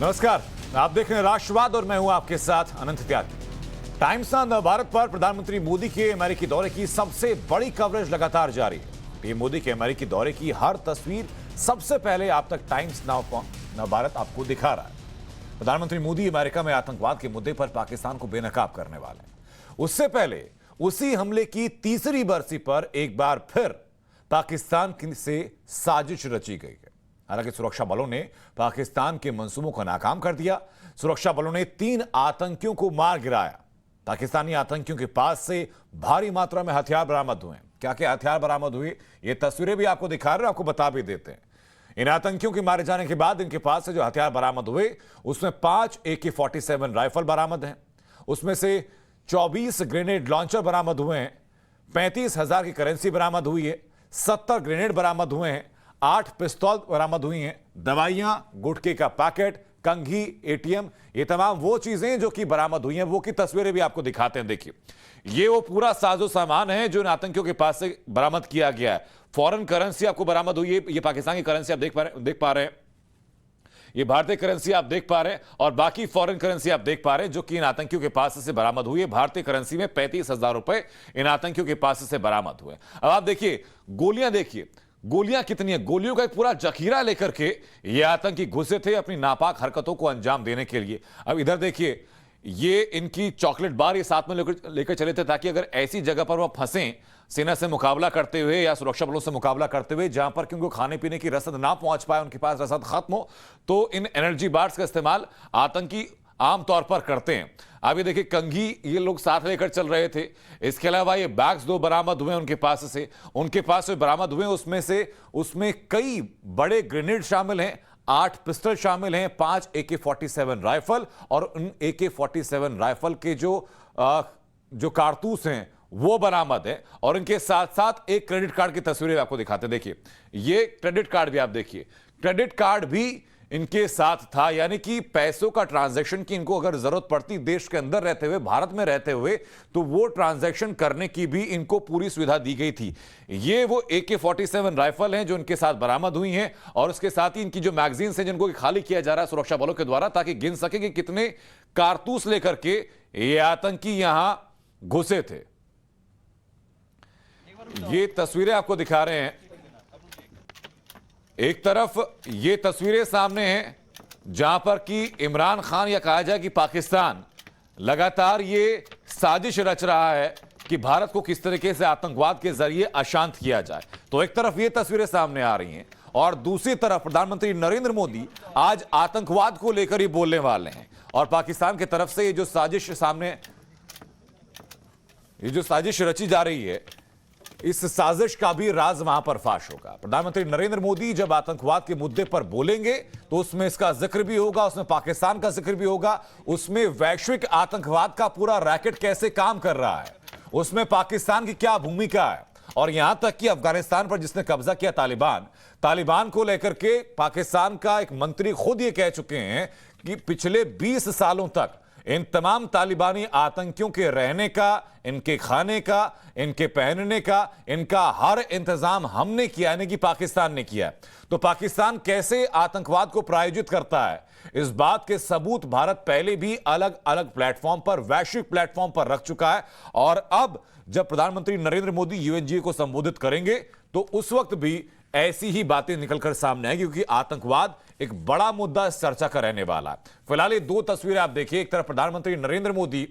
नमस्कार, आप देख रहे हैं राष्ट्रवाद और मैं हूं आपके साथ अनंत त्यागी। टाइम्स ऑफ भारत पर प्रधानमंत्री मोदी के अमेरिकी दौरे की सबसे बड़ी कवरेज लगातार जारी है। पीएम मोदी के अमेरिकी दौरे की हर तस्वीर सबसे पहले आप तक टाइम्स नाउ भारत आपको दिखा रहा है। प्रधानमंत्री मोदी अमेरिका में आतंकवाद के मुद्दे पर पाकिस्तान को बेनकाब करने वाले हैं। उससे पहले उसी हमले की तीसरी बरसी पर एक बार फिर पाकिस्तान से साजिश रची गई है। हालांकि सुरक्षा बलों ने पाकिस्तान के मंसूबों को नाकाम कर दिया। सुरक्षा बलों ने 3 आतंकियों को मार गिराया। पाकिस्तानी आतंकियों के पास से भारी मात्रा में हथियार बरामद हुए। क्या क्या हथियार बरामद हुए, ये तस्वीरें भी आपको दिखा रहे हैं, आपको बता भी देते हैं। इन आतंकियों के मारे जाने के बाद इनके पास से जो हथियार बरामद हुए उसमें 5 AK-47 राइफल बरामद हैं। उसमें से 24 ग्रेनेड लॉन्चर बरामद हुए हैं। 35,000 की करेंसी बरामद हुई है। 70 ग्रेनेड बरामद हुए हैं। 8 पिस्तौल बरामद हुई हैं। दवाइयां, गुटखे का पैकेट, कंघी, ATM, ये तमाम वो चीजें जो कि बरामद हुई हैं, वो की तस्वीरें भी आपको दिखाते हैं। देखिए, ये वो पूरा साजो सामान है जो इन आतंकियों के पास से बरामद किया गया है। फॉरेन करेंसी आपको बरामद हुई है। ये पाकिस्तान की करेंसी आप देख पा रहे हैं। ये भारतीय करेंसी आप देख पा रहे हैं और बाकी फॉरेन करेंसी आप देख पा रहे हैं जो कि इन आतंकियों के पास से बरामद हुई है। भारतीय करेंसी में 35,000 रुपए इन आतंकियों के पास से बरामद हुए। अब आप देखिए, गोलियां देखिए, गोलियां कितनी है। गोलियों का एक पूरा जखीरा लेकर के ये आतंकी घुसे थे अपनी नापाक हरकतों को अंजाम देने के लिए। अब इधर देखिए, ये इनकी चॉकलेट बार ये साथ में लेकर चले थे ताकि अगर ऐसी जगह पर वो फंसे सेना से मुकाबला करते हुए या सुरक्षा बलों से मुकाबला करते हुए जहां पर क्योंकि खाने पीने की रसद ना पहुंच पाए, उनके पास रसद खत्म हो, तो इन एनर्जी बार्स का इस्तेमाल आतंकी आमतौर पर करते हैं। अब ये देखिए, कंघी ये लोग साथ लेकर चल रहे थे। इसके अलावा ये बैग्स 2 बरामद हुए उनके पास से बरामद हुए। उसमें कई बड़े ग्रेनेड शामिल हैं, 8 पिस्टल शामिल हैं, 5 AK-47 राइफल और उन AK-47 राइफल के जो कारतूस हैं वो बरामद है। और इनके साथ साथ एक क्रेडिट कार्ड की तस्वीरें आपको दिखाते हैं। देखिए, ये क्रेडिट कार्ड भी आप देखिए, क्रेडिट कार्ड भी इनके साथ था। यानी कि पैसों का ट्रांजैक्शन की इनको अगर जरूरत पड़ती देश के अंदर रहते हुए, भारत में रहते हुए, तो वो ट्रांजैक्शन करने की भी इनको पूरी सुविधा दी गई थी। ये वो AK-47 राइफल हैं जो इनके साथ बरामद हुई हैं और उसके साथ ही इनकी जो मैगजीन्स हैं जिनको खाली किया जा रहा है सुरक्षा बलों के द्वारा ताकि गिन सके कि कितने कारतूस लेकर के ये आतंकी यहां घुसे थे। ये तस्वीरें आपको दिखा रहे हैं। एक तरफ ये तस्वीरें सामने हैं जहां पर कि इमरान खान या कहा जाए कि पाकिस्तान लगातार ये साजिश रच रहा है कि भारत को किस तरीके से आतंकवाद के जरिए अशांत किया जाए। तो एक तरफ ये तस्वीरें सामने आ रही हैं और दूसरी तरफ प्रधानमंत्री नरेंद्र मोदी आज आतंकवाद को लेकर ही बोलने वाले हैं और पाकिस्तान की तरफ से ये जो साजिश रची जा रही है, इस साजिश का भी राज वहां पर फाश होगा। प्रधानमंत्री नरेंद्र मोदी जब आतंकवाद के मुद्दे पर बोलेंगे तो उसमें इसका जिक्र भी होगा, उसमें पाकिस्तान का जिक्र भी होगा, उसमें वैश्विक आतंकवाद का पूरा रैकेट कैसे काम कर रहा है, उसमें पाकिस्तान की क्या भूमिका है और यहां तक कि अफगानिस्तान पर जिसने कब्जा किया तालिबान को लेकर के पाकिस्तान का एक मंत्री खुद ये कह चुके हैं कि पिछले 20 सालों तक इन तमाम तालिबानी आतंकियों के रहने का, इनके खाने का, इनके पहनने का, इनका हर इंतजाम हमने किया, यानी कि पाकिस्तान ने किया। तो पाकिस्तान कैसे आतंकवाद को प्रायोजित करता है, इस बात के सबूत भारत पहले भी अलग अलग प्लेटफॉर्म पर, वैश्विक प्लेटफॉर्म पर रख चुका है। और अब जब प्रधानमंत्री नरेंद्र मोदी UNGA को संबोधित करेंगे तो उस वक्त भी ऐसी ही बातें निकलकर सामने आएगी क्योंकि आतंकवाद एक बड़ा मुद्दा इस चर्चा का रहने वाला है। फिलहाल ये 2 तस्वीरें आप देखिए। एक तरफ प्रधानमंत्री नरेंद्र मोदी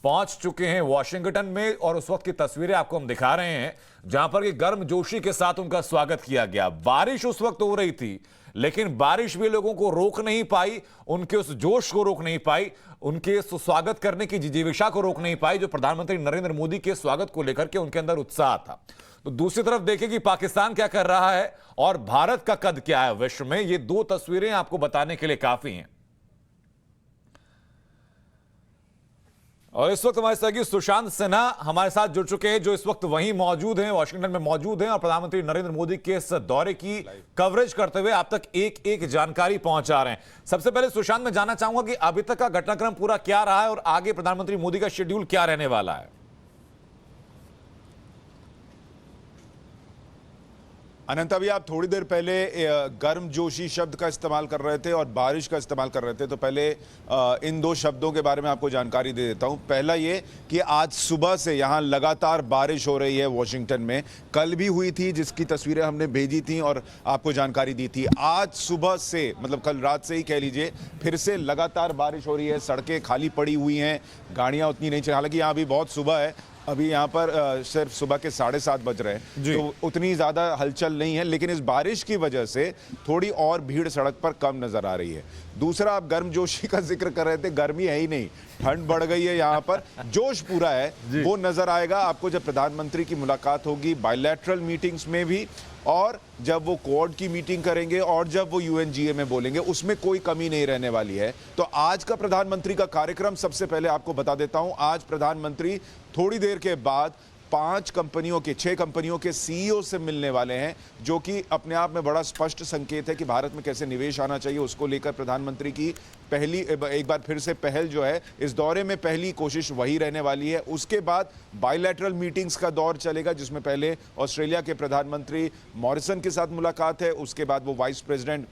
पहुंच चुके हैं वॉशिंगटन में और उस वक्त की तस्वीरें आपको हम दिखा रहे हैं जहां पर कि गर्मजोशी के साथ उनका स्वागत किया गया। बारिश उस वक्त हो रही थी लेकिन बारिश भी लोगों को रोक नहीं पाई, उनके उस जोश को रोक नहीं पाई, उनके स्वागत करने की जिजीविषा को रोक नहीं पाई जो प्रधानमंत्री नरेंद्र मोदी के स्वागत को लेकर के उनके अंदर उत्साह था। तो दूसरी तरफ देखिए कि पाकिस्तान क्या कर रहा है और भारत का कद क्या है विश्व में। ये 2 तस्वीरें आपको बताने के लिए काफी हैं। और इस वक्त हमारे सहयोगी सुशांत सिन्हा हमारे साथ जुड़ चुके हैं जो इस वक्त वहीं मौजूद हैं, वॉशिंगटन में मौजूद हैं और प्रधानमंत्री नरेंद्र मोदी के इस दौरे की कवरेज करते हुए आप तक एक एक जानकारी पहुंचा रहे हैं। सबसे पहले सुशांत, मैं जानना चाहूंगा कि अभी तक का घटनाक्रम पूरा क्या रहा है और आगे प्रधानमंत्री मोदी का शेड्यूल क्या रहने वाला है। अनंत, अभी आप थोड़ी देर पहले गर्मजोशी शब्द का इस्तेमाल कर रहे थे और बारिश का इस्तेमाल कर रहे थे, तो पहले इन दो शब्दों के बारे में आपको जानकारी दे देता हूं। पहला ये कि आज सुबह से यहां लगातार बारिश हो रही है वॉशिंगटन में। कल भी हुई थी, जिसकी तस्वीरें हमने भेजी थी और आपको जानकारी दी थी। आज सुबह से, मतलब कल रात से ही कह लीजिए, फिर से लगातार बारिश हो रही है। सड़कें खाली पड़ी हुई हैं, गाड़ियां उतनी नहीं चल, हालांकि यहाँ अभी बहुत सुबह है, अभी यहाँ पर सिर्फ सुबह के 7:30 बज रहे हैं, तो उतनी ज्यादा हलचल नहीं है। लेकिन इस बारिश की वजह से थोड़ी और भीड़ सड़क पर कम नजर आ रही है। दूसरा, आप गर्मजोशी का जिक्र कर रहे थे, गर्मी है ही नहीं, ठंड बढ़ गई है यहाँ पर, जोश पूरा है। वो नजर आएगा आपको जब प्रधानमंत्री की मुलाकात होगी बायलैटरल मीटिंग्स में भी, और जब वो क्वाड की मीटिंग करेंगे और जब वो यूएनजीए में बोलेंगे, उसमें कोई कमी नहीं रहने वाली है। तो आज का प्रधानमंत्री का कार्यक्रम सबसे पहले आपको बता देता हूं। आज प्रधानमंत्री थोड़ी देर के बाद 6 कंपनियों के सीईओ से मिलने वाले हैं, जो कि अपने आप में बड़ा स्पष्ट संकेत है कि भारत में कैसे निवेश आना चाहिए। उसको लेकर प्रधानमंत्री की पहली, एक बार फिर से पहल जो है इस दौरे में, पहली कोशिश वही रहने वाली है। उसके बाद बायलैटरल मीटिंग्स का दौर चलेगा, जिसमें पहले ऑस्ट्रेलिया के प्रधानमंत्री मॉरिसन के साथ मुलाकात है। उसके बाद वो वाइस प्रेसिडेंट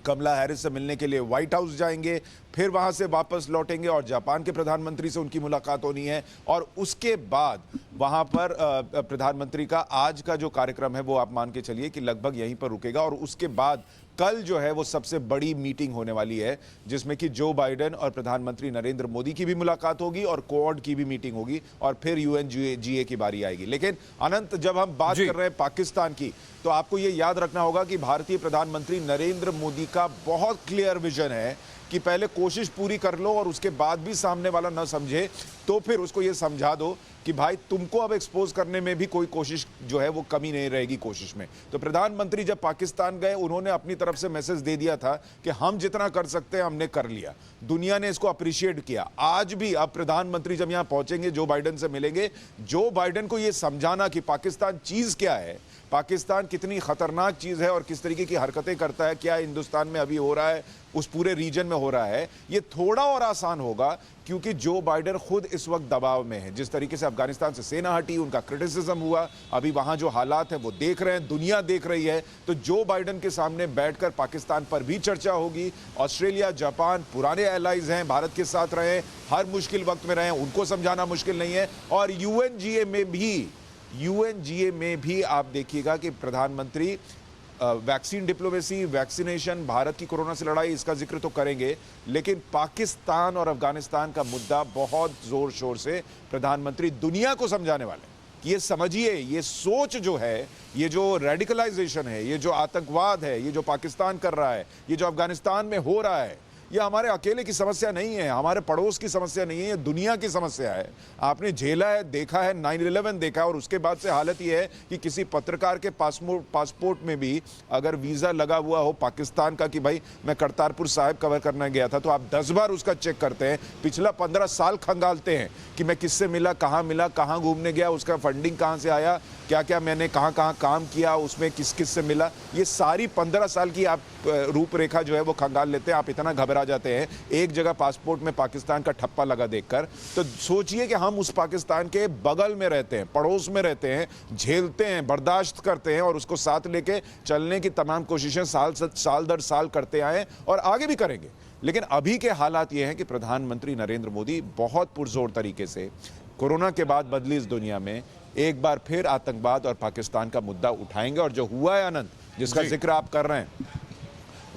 कमला हैरिस से मिलने के लिए व्हाइट हाउस जाएंगे, फिर वहां से वापस लौटेंगे और जापान के प्रधानमंत्री से उनकी मुलाकात होनी है। और उसके बाद वहां पर प्रधानमंत्री का आज का जो कार्यक्रम है वो आप मान के चलिए कि लगभग यहीं पर रुकेगा। और उसके बाद कल जो है वो सबसे बड़ी मीटिंग होने वाली है, जिसमें कि जो बाइडेन और प्रधानमंत्री नरेंद्र मोदी की भी मुलाकात होगी और क्वाड की भी मीटिंग होगी, और फिर यूएनजीए की बारी आएगी। लेकिन अनंत, जब हम बात कर रहे हैं पाकिस्तान की, तो आपको ये याद रखना होगा कि भारतीय प्रधानमंत्री नरेंद्र मोदी का बहुत क्लियर विजन है कि पहले कोशिश पूरी कर लो और उसके बाद भी सामने वाला न समझे तो फिर उसको ये समझा दो कि भाई तुमको अब एक्सपोज करने में भी कोई कोशिश जो है वो कमी नहीं रहेगी कोशिश में। तो प्रधानमंत्री जब पाकिस्तान गए, उन्होंने अपनी तरफ से मैसेज दे दिया था कि हम जितना कर सकते हैं हमने कर लिया। दुनिया ने इसको अप्रिशिएट किया। आज भी अब प्रधानमंत्री जब यहां पहुंचेंगे, जो बाइडेन से मिलेंगे, जो बाइडेन को यह समझाना कि पाकिस्तान चीज क्या है, पाकिस्तान कितनी खतरनाक चीज है और किस तरीके की हरकतें करता है, क्या हिंदुस्तान में अभी हो रहा है, उस पूरे रीजन में हो रहा है, ये थोड़ा और आसान होगा, क्योंकि जो बाइडेन खुद इस वक्त दबाव में है। जिस तरीके से अफगानिस्तान से सेना हटी, उनका क्रिटिसिज्म हुआ, अभी वहां जो हालात है वो देख रहे हैं, दुनिया देख रही है। तो जो बाइडेन के सामने बैठकर पाकिस्तान पर भी चर्चा होगी। ऑस्ट्रेलिया, जापान पुराने एलाइज हैं, भारत के साथ रहे, हर मुश्किल वक्त में रहे, उनको समझाना मुश्किल नहीं है। और यूएनजीए में भी आप देखिएगा कि प्रधानमंत्री वैक्सीन डिप्लोमेसी, वैक्सीनेशन, भारत की कोरोना से लड़ाई, इसका जिक्र तो करेंगे, लेकिन पाकिस्तान और अफगानिस्तान का मुद्दा बहुत जोर शोर से प्रधानमंत्री दुनिया को समझाने वाले कि ये समझिए, ये सोच जो है, ये जो रेडिकलाइजेशन है, ये जो आतंकवाद है, ये जो पाकिस्तान कर रहा है, ये जो अफगानिस्तान में हो रहा है, ये हमारे अकेले की समस्या नहीं है, हमारे पड़ोस की समस्या नहीं है, ये दुनिया की समस्या है। आपने झेला है, देखा है, 9/11 देखा है, और उसके बाद से हालत ये है कि किसी पत्रकार के पासपोर्ट में भी अगर वीजा लगा हुआ हो पाकिस्तान का कि भाई मैं करतारपुर साहिब कवर करने गया था, तो आप 10 बार उसका चेक करते हैं, पिछला 15 साल खंगालते हैं कि मैं किससे मिला, कहाँ घूमने गया, उसका फंडिंग कहाँ से आया, क्या क्या मैंने कहाँ काम किया, उसमें किस किस से मिला, ये सारी 15 साल की आप रूपरेखा जो है वो खंगाल लेते हैं। आप इतना घबरा जाते हैं एक जगह पासपोर्ट में पाकिस्तान का ठप्पा लगा देखकर। तो सोचिए कि हम उस पाकिस्तान के बगल में रहते हैं, पड़ोस में रहते हैं, झेलते हैं, बर्दाश्त करते हैं और उसको साथ लेके चलने की तमाम कोशिशें साल दर साल करते आए और आगे भी करेंगे। लेकिन अभी के हालात ये हैं कि प्रधानमंत्री नरेंद्र मोदी बहुत पुरजोर तरीके से कोरोना के बाद बदली इस दुनिया में एक बार फिर आतंकवाद और पाकिस्तान का मुद्दा उठाएंगे। और जो हुआ है अनंत, जिसका जिक्र आप कर रहे हैं,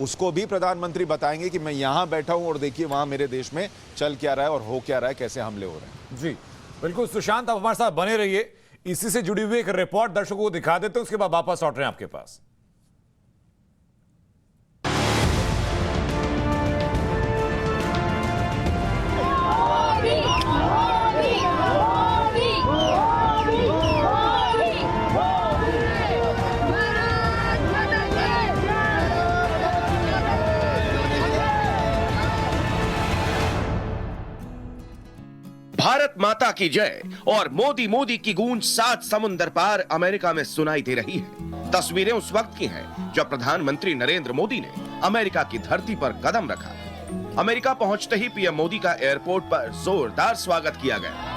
उसको भी प्रधानमंत्री बताएंगे कि मैं यहां बैठा हूं और देखिए वहां मेरे देश में चल क्या रहा है और हो क्या रहा है, कैसे हमले हो रहे हैं। जी बिल्कुल सुशांत, आप हमारे साथ बने रहिए, इसी से जुड़ी हुई एक रिपोर्ट दर्शकों को दिखा देते हैं, उसके बाद वापस लौट रहे हैं आपके पास। भारत माता की जय और मोदी मोदी की गूंज 7 समुंदर पार अमेरिका में सुनाई दे रही है। तस्वीरें उस वक्त की हैं जब प्रधानमंत्री नरेंद्र मोदी ने अमेरिका की धरती पर कदम रखा। अमेरिका पहुंचते ही पीएम मोदी का एयरपोर्ट पर जोरदार स्वागत किया गया।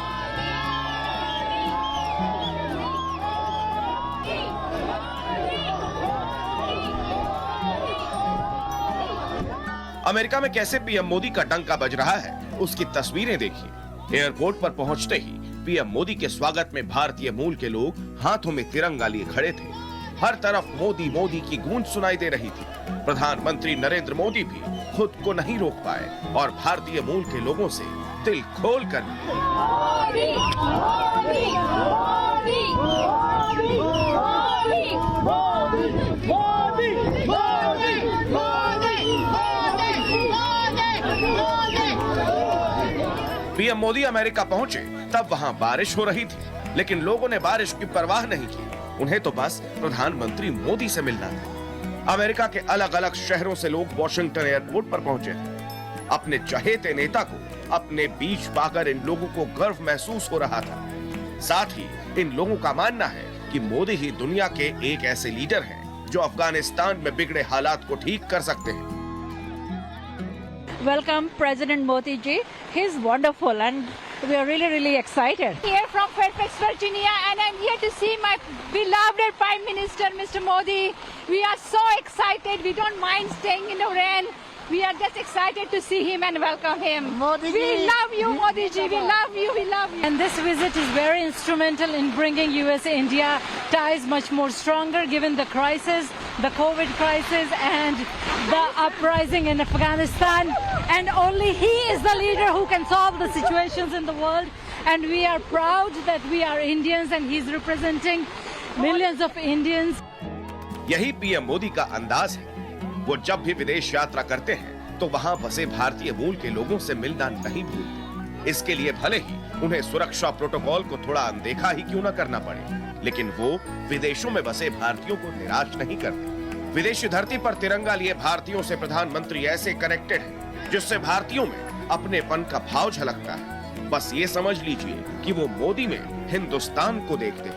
अमेरिका में कैसे पीएम मोदी का डंका बज रहा है, उसकी तस्वीरें देखिए। एयरपोर्ट पर पहुंचते ही पीएम मोदी के स्वागत में भारतीय मूल के लोग हाथों में तिरंगा लिए खड़े थे। हर तरफ मोदी मोदी की गूंज सुनाई दे रही थी। प्रधानमंत्री नरेंद्र मोदी भी खुद को नहीं रोक पाए और भारतीय मूल के लोगों से दिल खोल कर मोदी, मोदी, मोदी, मोदी, मोदी, मोदी, मोदी, पीएम मोदी अमेरिका पहुंचे तब वहां बारिश हो रही थी, लेकिन लोगों ने बारिश की परवाह नहीं की। उन्हें तो बस प्रधानमंत्री मोदी से मिलना था। अमेरिका के अलग अलग शहरों से लोग वॉशिंगटन एयरपोर्ट पर पहुंचे थे। अपने चहेते नेता को अपने बीच पाकर इन लोगों को गर्व महसूस हो रहा था। साथ ही इन लोगों का मानना है कि मोदी ही दुनिया के एक ऐसे लीडर हैं जो अफगानिस्तान में बिगड़े हालात को ठीक कर सकते हैं। Welcome President Modi ji. He's wonderful and we are really excited. Here from Fairfax, Virginia, and I'm here to see my beloved Prime Minister, Mr. Modi. We are so excited. We don't mind staying in the rain. We are just excited to see him and welcome him. Modi ji. We love you, Modi ji. We love you. We love you. And this visit is very instrumental in bringing US-India ties much more stronger given the crisis, the COVID crisis and the uprising in Afghanistan. And only he is the leader who can solve the situations in the world. And we are proud that we are Indians and he's representing millions of Indians. यही PM Modi का अंदाज है। वो जब भी विदेश यात्रा करते हैं तो वहां बसे भारतीय मूल के लोगों से मिलना नहीं भूलते। इसके लिए भले ही उन्हें सुरक्षा प्रोटोकॉल को थोड़ा अनदेखा ही क्यों न करना पड़े, लेकिन वो विदेशों में बसे भारतीयों को निराश नहीं करते। विदेशी धरती पर तिरंगा लिए भारतीयों से प्रधानमंत्री ऐसे कनेक्टेड हैं जिससे भारतीयों में अपनेपन का भाव झलकता है। बस ये समझ लीजिए कि वो मोदी में हिंदुस्तान को देखते हैं।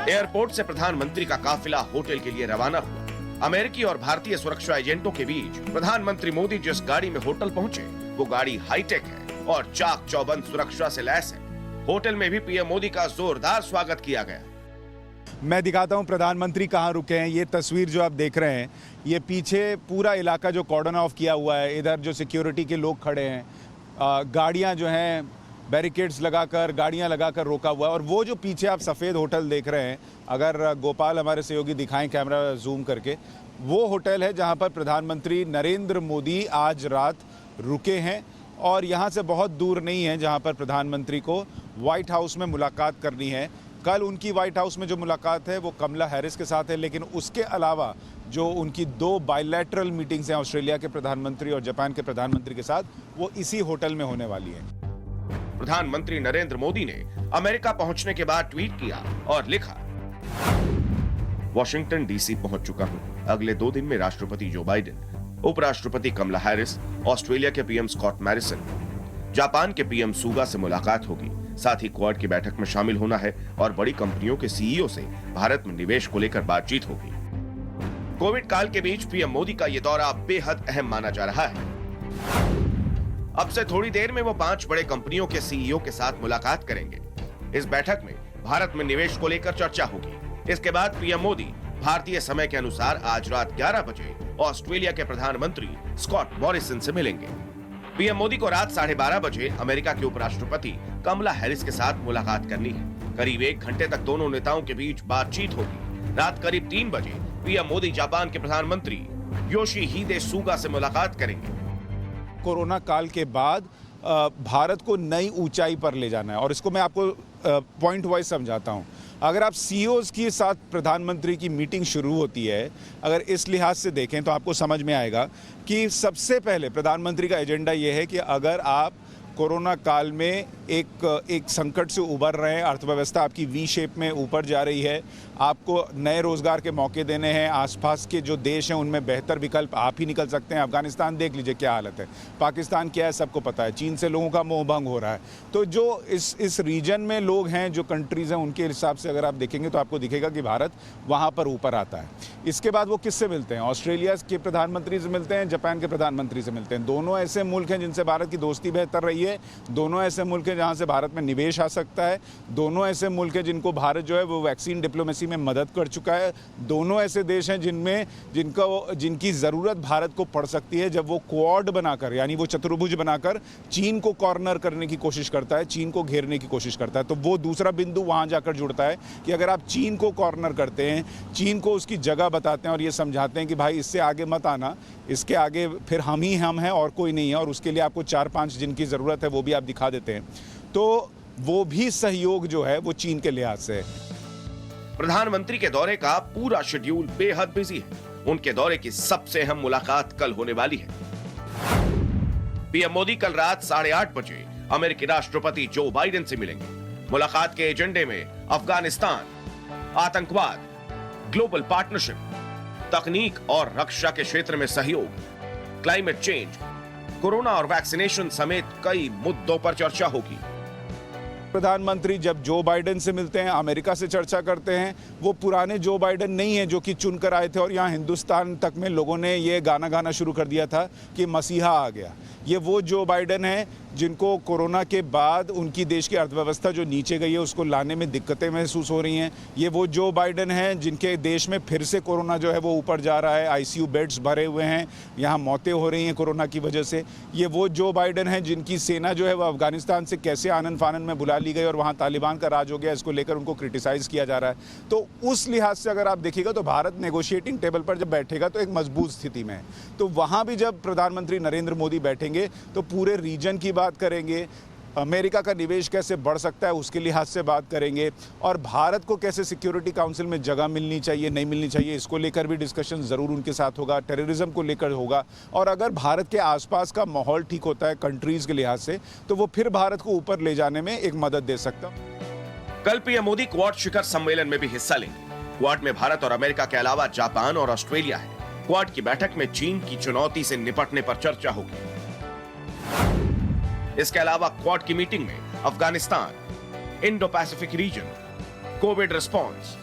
एयरपोर्ट से प्रधानमंत्री का काफिला होटल के लिए रवाना हुआ। अमेरिकी और भारतीय सुरक्षा एजेंटों के बीच प्रधानमंत्री मोदी जिस गाड़ी में होटल पहुंचे वो गाड़ी हाईटेक है और चाक चौबंद सुरक्षा से लैस है। होटल में भी पीएम मोदी का जोरदार स्वागत किया गया। मैं दिखाता हूं प्रधानमंत्री कहां रुके हैं। ये तस्वीर जो आप देख रहे हैं, ये पीछे पूरा इलाका जो कॉर्डन ऑफ किया हुआ है, इधर जो सिक्योरिटी के लोग खड़े हैं, गाड़ियां जो हैं बैरिकेड्स लगाकर, गाड़ियां लगाकर रोका हुआ है। और वो जो पीछे आप सफ़ेद होटल देख रहे हैं, अगर गोपाल हमारे सहयोगी दिखाएं कैमरा जूम करके, वो होटल है जहां पर प्रधानमंत्री नरेंद्र मोदी आज रात रुके हैं। और यहाँ से बहुत दूर नहीं है जहाँ पर प्रधानमंत्री को व्हाइट हाउस में मुलाकात करनी है। कल उनकी व्हाइट हाउस में जो मुलाकात है वो कमला हैरिस के साथ है, लेकिन उसके अलावा जो उनकी 2 बायलैटरल मीटिंग्स हैं ऑस्ट्रेलिया के प्रधानमंत्री और जापान के प्रधानमंत्री के साथ, वो इसी होटल में होने वाली है। प्रधानमंत्री नरेंद्र मोदी ने अमेरिका पहुंचने के बाद ट्वीट किया और लिखा, वॉशिंगटन डीसी पहुंच चुका हूं। अगले 2 दिन में राष्ट्रपति जो बाइडेन, उपराष्ट्रपति कमला हैरिस, ऑस्ट्रेलिया के पीएम स्कॉट मॉरिसन, जापान के पीएम सुगा से मुलाकात होगी। साथ ही क्वाड की बैठक में शामिल होना है और बड़ी कंपनियों के सीईओ से भारत में निवेश को लेकर बातचीत होगी। कोविड काल के बीच पीएम मोदी का यह दौरा बेहद अहम माना जा रहा है। अब से थोड़ी देर में वो 5 बड़े कंपनियों के सीईओ के साथ मुलाकात करेंगे। इस बैठक में भारत में निवेश को लेकर चर्चा होगी। इसके बाद पीएम मोदी भारतीय समय के अनुसार आज रात 11 बजे ऑस्ट्रेलिया के प्रधानमंत्री स्कॉट मॉरिसन से मिलेंगे। पीएम मोदी को रात 12:30 बजे अमेरिका के उपराष्ट्रपति कमला हैरिस के साथ मुलाकात करनी है। करीब 1 घंटे तक दोनों नेताओं के बीच बातचीत होगी। रात करीब 3 बजे पीएम मोदी जापान के प्रधानमंत्री योशिहिदे सुगा से मुलाकात करेंगे। कोरोना काल के बाद भारत को नई ऊंचाई पर ले जाना है, और इसको मैं आपको पॉइंट वाइज समझाता हूं। अगर आप सीईओज के साथ प्रधानमंत्री की मीटिंग शुरू होती है, अगर इस लिहाज से देखें तो आपको समझ में आएगा कि सबसे पहले प्रधानमंत्री का एजेंडा यह है कि अगर आप कोरोना काल में एक संकट से उबर रहे हैं, अर्थव्यवस्था आपकी वी शेप में ऊपर जा रही है, आपको नए रोजगार के मौके देने हैं, आसपास के जो देश हैं उनमें बेहतर विकल्प आप ही निकल सकते हैं। अफगानिस्तान देख लीजिए क्या हालत है, पाकिस्तान क्या है सबको पता है, चीन से लोगों का मोह भंग हो रहा है। तो जो इस रीजन में लोग हैं, जो कंट्रीज़ हैं, उनके हिसाब से अगर आप देखेंगे तो आपको दिखेगा कि भारत वहाँ पर ऊपर आता है। इसके बाद वो किससे मिलते हैं? ऑस्ट्रेलिया के प्रधानमंत्री से मिलते हैं, जापान के प्रधानमंत्री से मिलते हैं। दोनों ऐसे मुल्क हैं जिनसे भारत की दोस्ती बेहतर रही है है। दोनों ऐसे मुल्क हैं जहाँ से भारत में निवेश आ सकता है। दोनों ऐसे मुल्क हैं जिनको भारत जो है वो वैक्सीन डिप्लोमेसी में मदद कर चुका है। दोनों ऐसे देश हैं जिनकी ज़रूरत भारत को पड़ सकती है जब वो क्वाड बनाकर, यानी वो चतुर्भुज बनाकर चीन को कॉर्नर करने की कोशिश करता है, चीन को घेरने की कोशिश करता है। तो वो दूसरा बिंदु वहाँ जाकर जुड़ता है कि अगर आप चीन को कॉर्नर करते हैं, चीन को उसकी जगह बताते हैं और ये समझाते हैं कि भाई इससे आगे मत आना, इसके आगे फिर हम ही हम हैं और कोई नहीं है, और उसके लिए आपको 4-5 जिनकी ज़रूरत है वो भी आप दिखा देते हैं, तो वो भी सहयोग जो है वो चीन के लिहाज से है। प्रधानमंत्री के दौरे का पूरा शेड्यूल बेहद बिजी है। उनके दौरे की सबसे अहम मुलाकात कल होने वाली है। पीएम मोदी कल रात 8:30 बजे अमेरिकी राष्ट्रपति जो बाइडेन से मिलेंगे। मुलाकात के एजेंडे में अफगानिस्तान, आतंकवाद, ग्लोबल पार्टनरशिप, तकनीक और रक्षा के क्षेत्र में सहयोग, क्लाइमेट चेंज, कोरोना और वैक्सीनेशन समेत कई मुद्दों पर चर्चा होगी। प्रधानमंत्री जब जो बाइडेन से मिलते हैं, अमेरिका से चर्चा करते हैं, वो पुराने जो बाइडेन नहीं है जो कि चुनकर आए थे और यहाँ हिंदुस्तान तक में लोगों ने ये गाना गाना शुरू कर दिया था कि मसीहा आ गया। ये वो जो बाइडेन है जिनको कोरोना के बाद उनकी देश की अर्थव्यवस्था जो नीचे गई है उसको लाने में दिक्कतें महसूस हो रही हैं। ये वो जो बाइडेन हैं जिनके देश में फिर से कोरोना जो है वो ऊपर जा रहा है, आईसीयू बेड्स भरे हुए हैं, यहाँ मौतें हो रही हैं कोरोना की वजह से। ये वो जो बाइडेन हैं जिनकी सेना जो है वो अफगानिस्तान से कैसे आनन फानन में बुला ली गई और वहाँ तालिबान का राज हो गया, इसको लेकर उनको क्रिटिसाइज़ किया जा रहा है। तो उस लिहाज से अगर आप देखिएगा तो भारत नेगोशिएटिंग टेबल पर जब बैठेगा तो एक मजबूत स्थिति में है। तो वहाँ भी जब प्रधानमंत्री नरेंद्र मोदी बैठेंगे तो पूरे रीजन की बात करेंगे, अमेरिका का निवेश कैसे बढ़ सकता है उसके लिहाज से बात करेंगे, और भारत को कैसे सिक्योरिटी काउंसिल में जगह मिलनी चाहिए नहीं मिलनी चाहिए इसको लेकर भी डिस्कशन ज़रूर उनके साथ होगा। टेररिज्म को लेकर होगा, और अगर भारत के आसपास का माहौल ठीक होता है कंट्रीज़ के लिहाज से तो वो फिर भारत को ऊपर ले जाने में एक मदद दे सकता। कल पीएम मोदी क्वाड शिखर सम्मेलन में भी हिस्सा लेंगे। क्वाड में भारत और अमेरिका के अलावा जापान और ऑस्ट्रेलिया है। क्वाड की बैठक में चीन की चुनौती से निपटने पर चर्चा होगी। इसके अलावा क्वाड की मीटिंग में Afghanistan, Indo Pacific region, Covid response,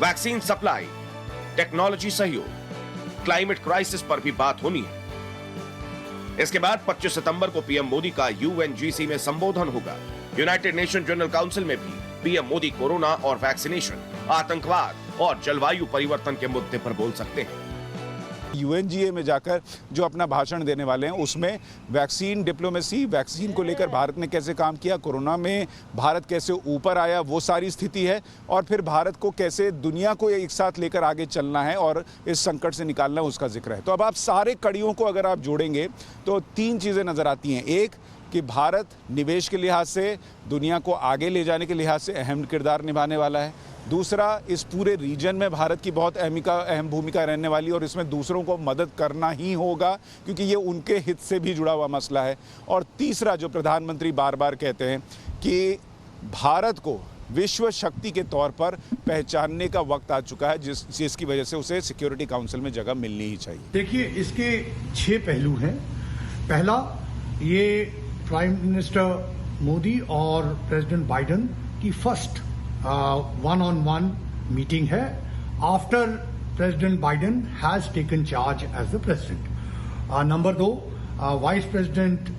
vaccine supply, technology सहयोग, क्लाइमेट क्राइसिस पर भी बात होनी है। इसके बाद 25 सितंबर को पीएम मोदी का यूएनजीसी में संबोधन होगा। यूनाइटेड नेशन जनरल काउंसिल में भी पीएम मोदी कोरोना और वैक्सीनेशन, आतंकवाद और जलवायु परिवर्तन के मुद्दे पर बोल सकते हैं। यूएनजीए में जाकर जो अपना भाषण देने वाले हैं उसमें वैक्सीन डिप्लोमेसी, वैक्सीन को लेकर भारत ने कैसे काम किया, कोरोना में भारत कैसे ऊपर आया, वो सारी स्थिति है, और फिर भारत को कैसे दुनिया को एक साथ लेकर आगे चलना है और इस संकट से निकालना है उसका जिक्र है। तो अब आप सारे कड़ियों को अगर आप जोड़ेंगे तो 3 चीज़ें नज़र आती हैं। एक कि भारत निवेश के लिहाज से दुनिया को आगे ले जाने के लिहाज से अहम किरदार निभाने वाला है। दूसरा, इस पूरे रीजन में भारत की बहुत अहम भूमिका रहने वाली, और इसमें दूसरों को मदद करना ही होगा क्योंकि ये उनके हित से भी जुड़ा हुआ मसला है। और तीसरा, जो प्रधानमंत्री बार बार कहते हैं कि भारत को विश्व शक्ति के तौर पर पहचानने का वक्त आ चुका है, जिसकी वजह से उसे सिक्योरिटी काउंसिल में जगह मिलनी ही चाहिए। देखिए, इसके 6 पहलू हैं। पहला, ये प्राइम मिनिस्टर मोदी और प्रेसिडेंट बाइडेन की फर्स्ट one-on-one meeting है after President Biden has taken charge as the president. Number 2, vice president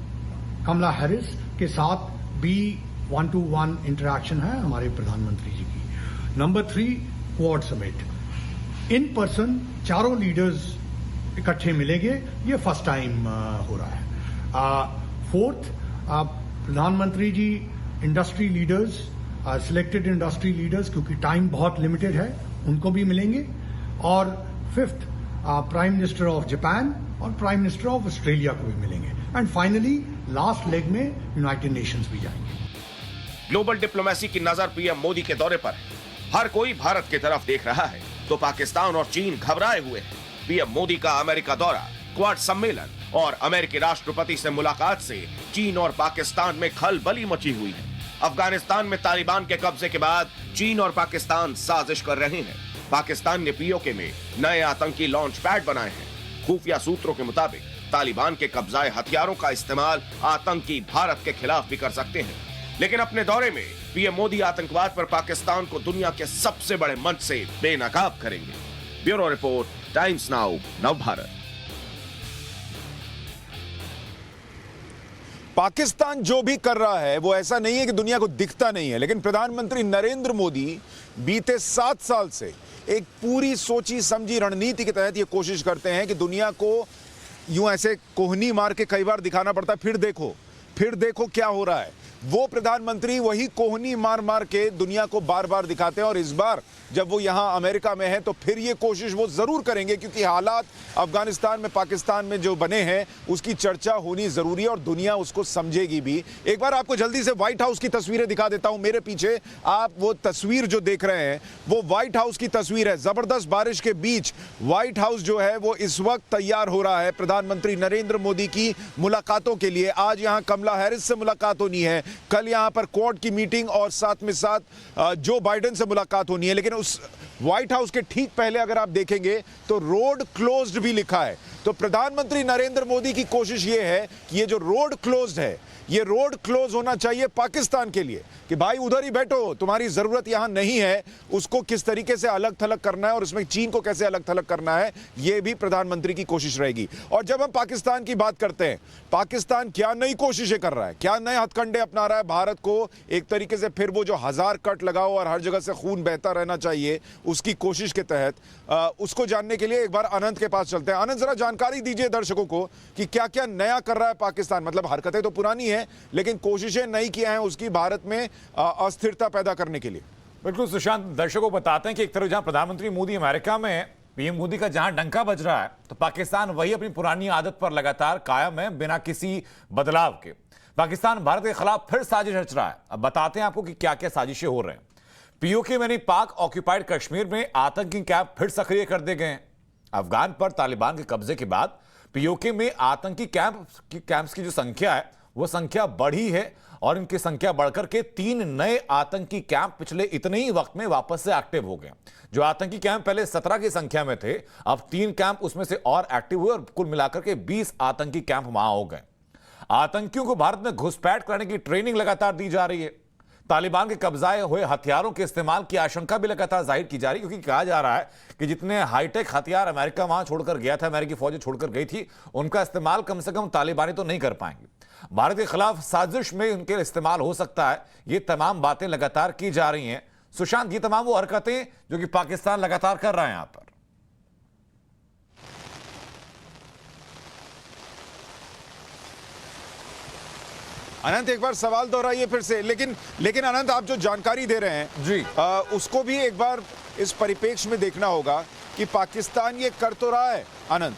Kamala Harris के साथ भी 1-to-1 इंटरेक्शन है हमारे प्रधानमंत्री जी की। Number 3, quad summit in person, चारों लीडर्स इकट्ठे मिलेंगे, ये फर्स्ट टाइम हो रहा है। 4th, प्रधानमंत्री ji industry leaders, selected industry leaders, क्योंकि टाइम बहुत लिमिटेड है, उनको भी मिलेंगे। और 5th, prime minister of Japan और प्राइम मिनिस्टर ऑफ ऑस्ट्रेलिया को भी मिलेंगे। एंड फाइनली लास्ट लेग में यूनाइटेड नेशंस भी जाएंगे। ग्लोबल डिप्लोमेसी की नजर पीएम मोदी के दौरे पर है। हर कोई भारत की तरफ देख रहा है तो पाकिस्तान और चीन घबराए हुए हैं। पीएम मोदी का अमेरिका दौरा, क्वाड सम्मेलन और अमेरिकी राष्ट्रपति से मुलाकात से चीन और पाकिस्तान में खलबली मची हुई है। अफगानिस्तान में तालिबान के कब्जे के बाद चीन और पाकिस्तान साजिश कर रहे हैं। पाकिस्तान ने पीओके में नए आतंकी लॉन्च पैड बनाए हैं। खुफिया सूत्रों के मुताबिक तालिबान के कब्जाए हथियारों का इस्तेमाल आतंकी भारत के खिलाफ भी कर सकते हैं। लेकिन अपने दौरे में पीएम मोदी आतंकवाद पर पाकिस्तान को दुनिया के सबसे बड़े मंच से बेनकाब करेंगे। ब्यूरो रिपोर्ट, टाइम्स नाउ, नव भारत। पाकिस्तान जो भी कर रहा है वो ऐसा नहीं है कि दुनिया को दिखता नहीं है, लेकिन प्रधानमंत्री नरेंद्र मोदी बीते 7 साल से एक पूरी सोची समझी रणनीति के तहत ये कोशिश करते हैं कि दुनिया को यूं ऐसे कोहनी मार के कई बार दिखाना पड़ता है, फिर देखो क्या हो रहा है। वो प्रधानमंत्री वही कोहनी मार मार के दुनिया को बार बार दिखाते हैं, और इस बार जब वो यहां अमेरिका में है तो फिर ये कोशिश वो जरूर करेंगे, क्योंकि हालात अफगानिस्तान में, पाकिस्तान में जो बने हैं उसकी चर्चा होनी जरूरी है और दुनिया उसको समझेगी भी। एक बार आपको जल्दी से व्हाइट हाउस की तस्वीरें दिखा देता हूं। मेरे पीछे आप वो तस्वीर जो देख रहे हैं वो व्हाइट हाउस की तस्वीर है। जबरदस्त बारिश के बीच व्हाइट हाउस जो है वो इस वक्त तैयार हो रहा है प्रधानमंत्री नरेंद्र मोदी की मुलाकातों के लिए। आज यहां कमला हैरिस से मुलाकात होनी है, कल यहां पर क्वाड की मीटिंग और साथ में साथ जो बाइडेन से मुलाकात होनी है। लेकिन उस व्हाइट हाउस के ठीक पहले अगर आप देखेंगे तो रोड क्लोज्ड भी लिखा है। तो प्रधानमंत्री नरेंद्र मोदी की कोशिश यह है कि ये जो रोड क्लोज्ड है, ये रोड क्लोज होना चाहिए पाकिस्तान के लिए, कि भाई उधर ही बैठो, तुम्हारी जरूरत यहां नहीं है। उसको किस तरीके से अलग थलग करना है और उसमें चीन को कैसे अलग थलग करना है, यह भी प्रधानमंत्री की कोशिश रहेगी। और जब हम पाकिस्तान की बात करते हैं, पाकिस्तान क्या नई कोशिशें कर रहा है, क्या नए हथकंडे अपना रहा है भारत को एक तरीके से फिर वो जो 1000 कट लगाओ और हर जगह से खून बहता रहना चाहिए, उसकी कोशिश के तहत उसको जानने के लिए एक बार अनंत के पास चलते हैं। अनंत, जरा जानकारी दीजिए दर्शकों को कि क्या क्या नया कर रहा है पाकिस्तान। मतलब हरकतें तो पुरानी है लेकिन कोशिशें नई की हैं उसकी भारत में अस्थिरता पैदा करने के लिए। बिल्कुल सुशांत, दर्शकों को बताते हैं कि एक तरफ जहां प्रधानमंत्री मोदी अमेरिका में, पीएम मोदी का जहां डंका बज रहा है, तो पाकिस्तान वही अपनी पुरानी आदत पर लगातार कायम है, बिना किसी बदलाव के। पाकिस्तान भारत के खिलाफ फिर साजिश रच रहा है। अब बताते हैं आपको कि क्या क्या साजिशें हो रहे हैं। पीओके यानी पाक ऑक्यूपाइड कश्मीर में आतंकी कैंप फिर सक्रिय कर दिए गए हैं। अफगान पर तालिबान के कब्जे के बाद पीओके में आतंकी कैंप्स की जो संख्या है वो संख्या बढ़ी है, और इनकी संख्या बढ़कर के 3 नए आतंकी कैंप पिछले इतने ही वक्त में वापस से एक्टिव हो गए। जो आतंकी कैंप पहले 17 की संख्या में थे, अब 3 कैंप उसमें से और एक्टिव हुए और कुल मिलाकर के 20 आतंकी कैंप वहां हो गए। आतंकियों को भारत में घुसपैठ करने की ट्रेनिंग लगातार दी जा रही है। तालिबान के कब्जाए हुए हथियारों के इस्तेमाल की आशंका भी लगातार जाहिर की जा रही है, क्योंकि कहा जा रहा है कि जितने हाईटेक हथियार अमेरिका वहां छोड़कर गया था, अमेरिकी फौजें छोड़कर गई थी, उनका इस्तेमाल कम से कम तालिबानी तो नहीं कर पाएंगे। भारत के खिलाफ साजिश में उनके इस्तेमाल हो सकता है। ये तमाम बातें लगातार की जा रही हैं। सुशांत, ये तमाम वो हरकतें जो कि पाकिस्तान लगातार कर रहा है यहां पर। अनंत, एक बार सवाल दोहराइए फिर से। लेकिन अनंत, आप जो जानकारी दे रहे हैं जी, उसको भी एक बार इस परिप्रेक्ष्य में देखना होगा कि पाकिस्तान ये कर तो रहा है अनंत,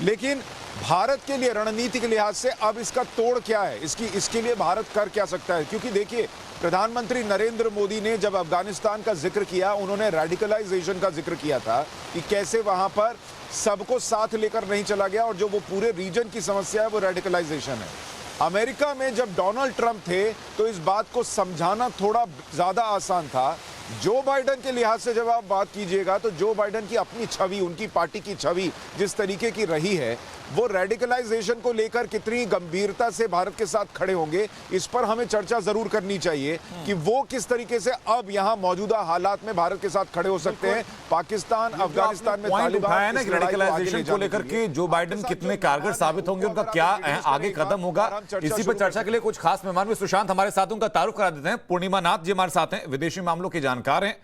लेकिन भारत के लिए रणनीति के लिहाज से अब इसका तोड़ क्या है, इसके लिए भारत कर क्या सकता है। क्योंकि देखिए, प्रधानमंत्री नरेंद्र मोदी ने जब अफगानिस्तान का जिक्र किया, उन्होंने रेडिकलाइजेशन का जिक्र किया था कि कैसे वहां पर सबको साथ लेकर नहीं चला गया, और जो वो पूरे रीजन की समस्या है वो रेडिकलाइजेशन है। अमेरिका में जब डोनाल्ड ट्रंप थे तो इस बात को समझाना थोड़ा ज्यादा आसान था। जो बाइडेन के लिहाज से जब आप बात कीजिएगा तो जो बाइडेन की अपनी छवि, उनकी पार्टी की छवि जिस तरीके की रही है, वो रेडिकलाइजेशन को लेकर कितनी गंभीरता से भारत के साथ खड़े होंगे, इस पर हमें चर्चा जरूर करनी चाहिए कि वो किस तरीके से अब यहां मौजूदा हालात में भारत के साथ खड़े हो सकते हैं। पाकिस्तान, अफगानिस्तान में तालिबान रेडिकलाइजेशन को लेकर के जो बाइडेन कितने कारगर साबित होंगे, उनका क्या आगे कदम होगा, इसी पर चर्चा के लिए कुछ खास मेहमान भी सुशांत हमारे साथ, उनका तारुफ करा देते हैं। पूर्णिमा नाथ जी हमारे साथ हैं, विदेशी मामलों के जानकार हैं।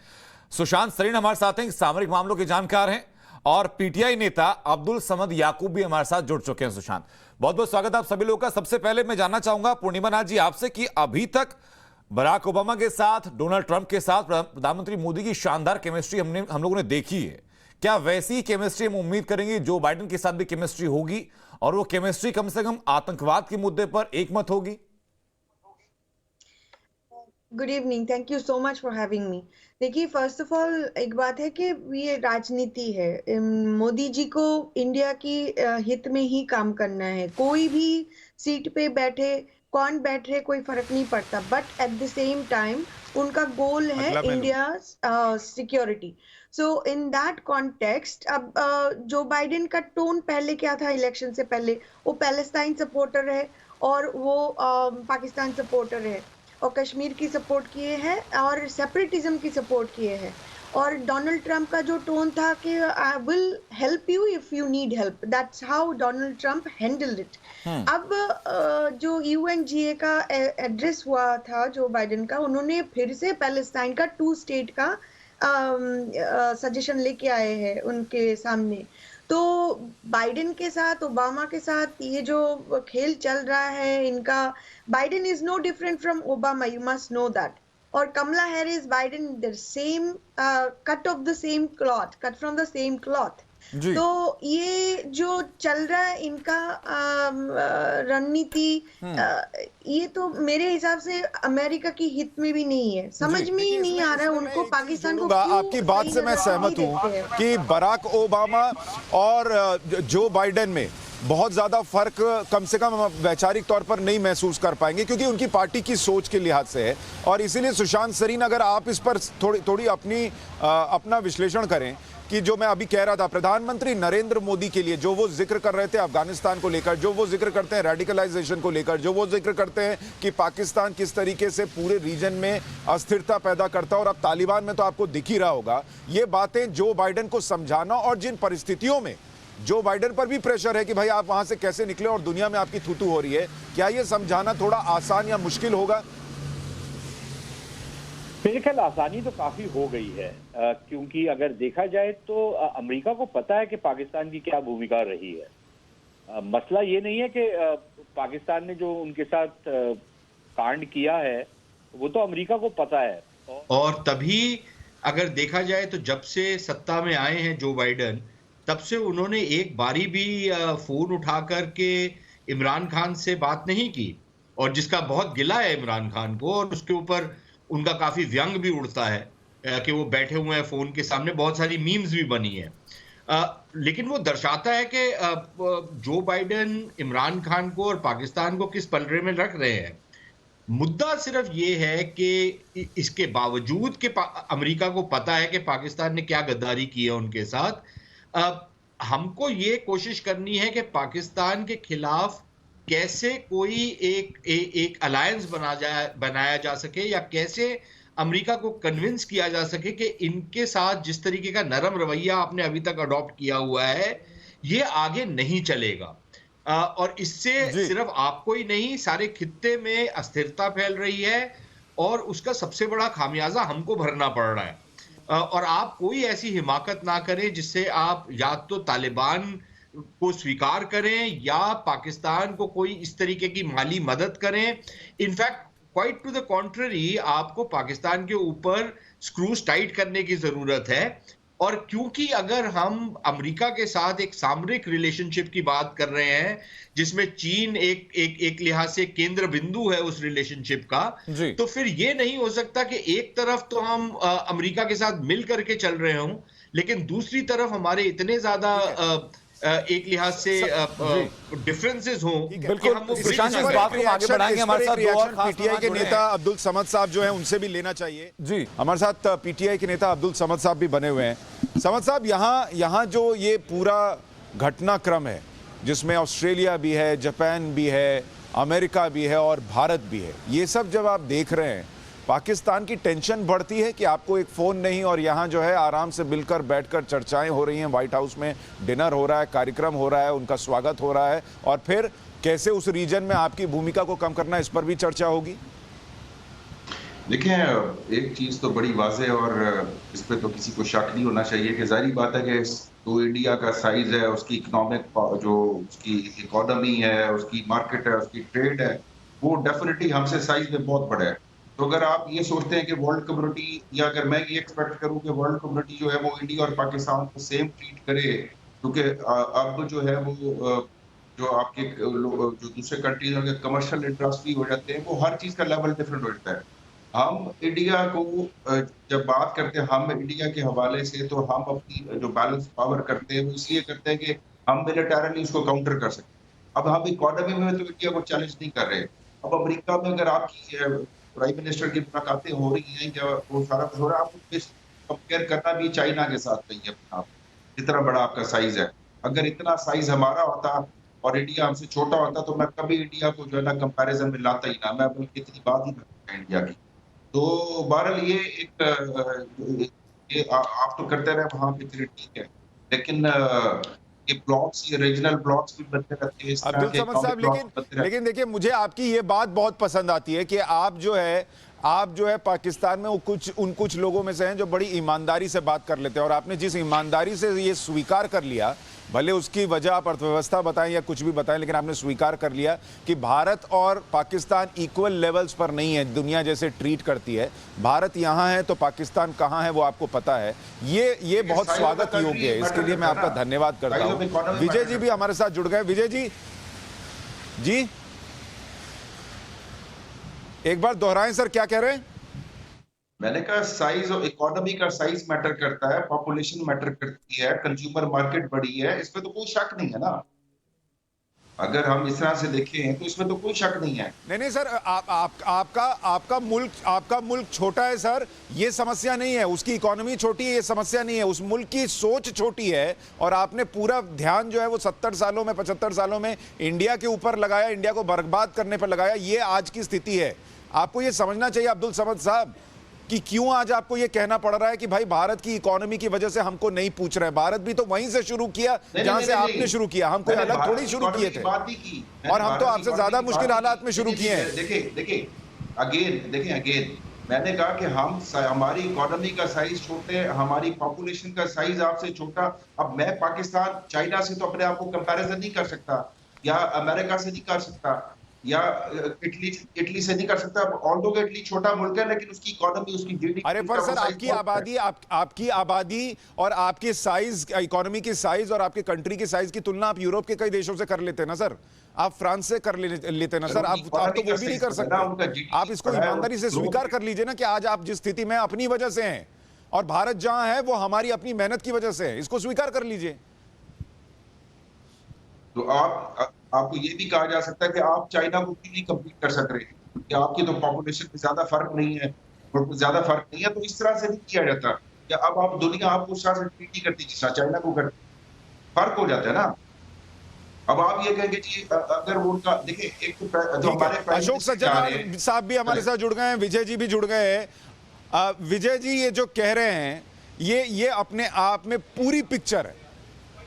सुशांत सरीन हमारे साथ हैं, सामरिक मामलों के जानकार हैं। और पीटीआई नेता अब्दुल समद याकूब भी हमारे साथ जुड़ चुके हैं। सुशांत, बहुत बहुत स्वागत आप सभी लोगों का। सबसे पहले मैं जानना चाहूंगा पूर्णिमा नाथ जी आपसे कि अभी तक बराक ओबामा के साथ, डोनाल्ड ट्रंप के साथ प्रधानमंत्री मोदी की शानदार केमिस्ट्री हम लोगों ने देखी है। क्या वैसी केमिस्ट्री हम उम्मीद करेंगे जो बाइडेन के साथ भी केमिस्ट्री होगी, और वो केमिस्ट्री कम से कम आतंकवाद के मुद्दे पर एकमत होगी? Good evening, thank you so much for having me. देखिए, फर्स्ट ऑफ ऑल एक बात है कि ये राजनीति है। मोदी जी को इंडिया की हित में ही काम करना है। कोई भी सीट पे बैठे, कौन बैठे, कोई फर्क नहीं पड़ता, but at the same time उनका गोल है India security. So in that context अब जो बाइडेन का टोन पहले क्या था, इलेक्शन से पहले वो पैलेस्टाइन सपोर्टर है और वो पाकिस्तान सपोर्टर है, और कश्मीर की सपोर्ट किए हैं और सेपरेटिज्म की सपोर्ट किए हैं। और डोनाल्ड ट्रंप का जो टोन था कि I will help you if you need help, that's how Donald Trump handled it. अब जो यूएनजीए का एड्रेस हुआ था जो बाइडेन का, उन्होंने फिर से पैलेस्टाइन का 2 स्टेट का सजेशन लेके आए हैं उनके सामने। तो बाइडेन के साथ, ओबामा के साथ ये जो खेल चल रहा है इनका, Biden is no different from Obama, you must know that. और Kamala Harris, Biden, the same cut of the same cloth, cut from the same cloth. तो ये जो चल रहा है इनका रणनीति, ये तो मेरे हिसाब से अमेरिका की हित में भी नहीं है। समझ में ही नहीं आ रहा है उनको पाकिस्तान को क्यों आपकी बात से मैं सहमत हूं कि बराक ओबामा और जो बाइडेन में बहुत ज्यादा फर्क कम से कम हम वैचारिक तौर पर नहीं महसूस कर पाएंगे, क्योंकि उनकी पार्टी की सोच के लिहाज से है। और इसीलिए सुशांत सरीन, अगर आप इस पर थोड़ी अपना विश्लेषण करें कि जो मैं अभी कह रहा था, प्रधानमंत्री नरेंद्र मोदी के लिए जो वो जिक्र कर रहे थे अफगानिस्तान को लेकर, जो वो जिक्र करते हैं रेडिकलाइजेशन को लेकर, जो वो जिक्र करते हैं कि पाकिस्तान किस तरीके से पूरे रीजन में अस्थिरता पैदा करता है, और अब तालिबान में तो आपको दिख ही रहा होगा, ये बातें जो बाइडेन को समझाना, और जिन परिस्थितियों में जो बाइडेन पर भी प्रेशर है कि भाई आप वहां से कैसे निकले और दुनिया में आपकी थूथू हो रही है, क्या ये समझाना थोड़ा आसान या मुश्किल होगा? मेरे ख्याल आसानी तो काफी हो गई है, क्योंकि अगर देखा जाए तो अमेरिका को पता है कि पाकिस्तान की क्या भूमिका रही है। मसला ये नहीं है कि पाकिस्तान ने जो उनके साथ कांड किया है वो तो अमेरिका को पता है। और तभी अगर देखा जाए तो जब से सत्ता में आए हैं जो बाइडेन, तब से उन्होंने एक बारी भी फोन उठा करके इमरान खान से बात नहीं की, और जिसका बहुत गिला है इमरान खान को, और उसके ऊपर उनका काफी व्यंग भी उड़ता है कि वो बैठे हुए हैं फोन के सामने, बहुत सारी मीम्स भी बनी है। लेकिन वो दर्शाता है कि जो बाइडेन इमरान खान को और पाकिस्तान को किस पलड़े में रख रहे हैं। मुद्दा सिर्फ ये है कि इसके बावजूद कि अमेरिका को पता है कि पाकिस्तान ने क्या गद्दारी की है उनके साथ, हमको ये कोशिश करनी है कि पाकिस्तान के खिलाफ कैसे कोई एक अलायंस बनाया जा सके, या कैसे अमेरिका को कन्विंस किया जा सके कि इनके साथ जिस तरीके का नरम रवैया आपने अभी तक अडॉप्ट किया हुआ है ये आगे नहीं चलेगा। और इससे सिर्फ आपको ही नहीं, सारे खित्ते में अस्थिरता फैल रही है, और उसका सबसे बड़ा खामियाजा हमको भरना पड़ रहा है। और आप कोई ऐसी हिमाकत ना करें जिससे आप या तो तालिबान को स्वीकार करें या पाकिस्तान को कोई इस तरीके की माली मदद करें। In fact quite to the contrary, आपको पाकिस्तान के ऊपर स्क्रूज टाइट करने की जरूरत है। और क्योंकि अगर हम अमेरिका के साथ एक सामरिक रिलेशनशिप की बात कर रहे हैं, जिसमें चीन एक लिहाज से केंद्र बिंदु है उस रिलेशनशिप का, तो फिर ये नहीं हो सकता कि एक तरफ तो हम अमेरिका के साथ मिल करके चल रहे हों, लेकिन दूसरी तरफ हमारे इतने ज्यादा एक लिहाज से डिफरेंसेस हों। बिल्कुल, पीटीआई के नेता अब्दुल समद साहब जो हैं उनसे भी लेना चाहिए जी। हमारे साथ पीटीआई के नेता अब्दुल समद साहब भी बने हुए हैं। समद साहब, यहाँ जो ये पूरा घटनाक्रम है जिसमें ऑस्ट्रेलिया भी है, जापान भी है, अमेरिका भी है और भारत भी है, ये सब जब आप देख रहे हैं, पाकिस्तान की टेंशन बढ़ती है कि आपको एक फोन नहीं, और यहाँ जो है आराम से मिलकर बैठकर चर्चाएं हो रही हैं, व्हाइट हाउस में डिनर हो रहा है, कार्यक्रम हो रहा है, उनका स्वागत हो रहा है, और फिर कैसे उस रीजन में आपकी भूमिका को कम करना, इस पर भी चर्चा होगी? देखिए, एक चीज तो बड़ी वाज़ेह और इस पे तो किसी को शक नहीं होना चाहिए कि जाहिर बात है कि जो इंडिया का साइज है, उसकी इकोनॉमिक, जो उसकी इकोनॉमी है, उसकी मार्केट है, उसकी ट्रेड है, वो डेफिनेटली हमसे साइज में बहुत बड़ा है। तो अगर आप ये सोचते हैं कि वर्ल्ड कम्युनिटी, या अगर मैं ये एक्सपेक्ट करूं कि वर्ल्ड कम्युनिटी जो है वो इंडिया और पाकिस्तान को सेम ट्रीट करे, क्योंकि अब जो है वो जो आपके जो दूसरे कंट्रीज के कमर्शियल इंटरेस्ट भी हो जाते हैं, वो हर चीज का लेवल डिफरेंट हो जाता है। हम इंडिया को जब बात करते हैं, हम इंडिया के हवाले से, तो हम अपनी जो बैलेंस पावर करते हैं वो इसलिए करते हैं कि हम मिलिटरीली उसको काउंटर कर सकते। अब हम इकोनॉमी में तो इंडिया को चैलेंज नहीं कर रहे। अब अमेरिका में अगर आपकी प्राइम मिनिस्टर की मुलाकातें हो रही हैं, या वो सारा कुछ हो रहा है, आपको कंपेयर करना भी चाइना के साथ नहीं है अपना, जितना बड़ा आपका साइज है। अगर इतना साइज हमारा होता और इंडिया हमसे छोटा होता, तो मैं कभी इंडिया को जो है ना कंपैरिजन में लाता ही ना, मैं इतनी बात ही करता इंडिया की। तो बहरहाल ये एक ये आप तो करते रहे वहां पे, चलिए ठीक है, लेकिन ये ब्लॉक्स, ये रीजनल ब्लॉक्स भी बनते रहते हैं, इस तरह अब्दुल के समद साहब, लेकिन देखिए, मुझे आपकी ये बात बहुत पसंद आती है कि आप जो है पाकिस्तान में उन कुछ लोगों में से हैं जो बड़ी ईमानदारी से बात कर लेते हैं, और आपने जिस ईमानदारी से ये स्वीकार कर लिया, भले उसकी वजह आप अर्थव्यवस्था बताएं या कुछ भी बताएं, लेकिन आपने स्वीकार कर लिया कि भारत और पाकिस्तान इक्वल लेवल्स पर नहीं है, दुनिया जैसे ट्रीट करती है। भारत यहाँ है तो पाकिस्तान कहाँ है वो आपको पता है। ये बहुत स्वागत योग्य है, इसके लिए मैं आपका धन्यवाद करता हूँ। विजय जी भी हमारे साथ जुड़ गए। विजय जी एक बार दोहराएं सर, क्या कह रहे हैं? मैंने कहा साइज और इकोनॉमी का साइज मैटर करता है, पॉपुलेशन मैटर करती है, कंज्यूमर मार्केट बड़ी है, इसमें तो कोई शक नहीं है ना। अगर हम इस तरह से देखें तो इसमें तो कोई शक नहीं है। नहीं सर, आपका मुल्क छोटा है सर, ये समस्या नहीं है। उसकी इकोनॉमी छोटी है, ये समस्या नहीं है। उस मुल्क की सोच छोटी है, और आपने पूरा ध्यान जो है वो 70 सालों में 75 सालों में इंडिया के ऊपर लगाया, इंडिया को बर्बाद करने पर लगाया। ये आज की स्थिति है। आपको ये समझना चाहिए अब्दुल समद साहब कि क्यों आज आपको ये कहना पड़ रहा है कि भाई भारत की इकोनॉमी की वजह से हमको नहीं पूछ रहे। भारत भी तो वहीं से शुरू किया जहां से आपने शुरू किया। हम कोई अलग थोड़ी शुरू किए थे, और हम तो आपसे ज्यादा मुश्किल हालात में शुरू किए हैं। देखिए अगेन मैंने कहा कि हमारी इकोनॉमी का साइज छोटे है, हमारी पॉपुलेशन का साइज आपसे छोटा। अब मैं पाकिस्तान, चाइना से तो अपने आप को कंपैरिजन नहीं कर सकता, या अमेरिका से नहीं कर सकता, या इटली से नहीं कर सकता। ऑल्दो कि इटली छोटा मुल्क है, लेकिन उसकी इकोनॉमी, उसकी जीडीपी। अरे पर सर, आपकी आबादी और आपके साइज, इकोनॉमी की साइज और आपके कंट्री की साइज की तुलना आप यूरोप के कई देशों से कर लेते हैं ना सर, आप फ्रांस से कर लेते ना सर। आप तो वो भी नहीं कर सकते। आप इसको ईमानदारी से स्वीकार कर लीजिए ना कि आज आप जिस स्थिति में अपनी वजह से हैं, और भारत जहां है वो हमारी अपनी मेहनत की वजह से है। इसको स्वीकार कर लीजिए। तो आपको ये भी कहा जा सकता है कि आप चाइना को क्यों नहीं कम्पीट कर सक रहे हैं, कि आपकी तो पॉपुलेशन में ज्यादा फर्क नहीं है, ज्यादा फर्क नहीं है, तो इस तरह से नहीं किया जाता। या अब आप दुनिया आपको उस तरह से ट्रीट नहीं करती जिस तरह चाइना को करती, फर्क हो जाता है ना। अब आप ये कहेंगे जी अगर वो उनका, देखिए एक तो जो हमारे अशोक सज्जन साहब भी हमारे साथ जुड़ गए हैं, विजय जी भी जुड़ गए हैं। विजय जी ये जो कह रहे हैं, ये अपने आप में पूरी पिक्चर है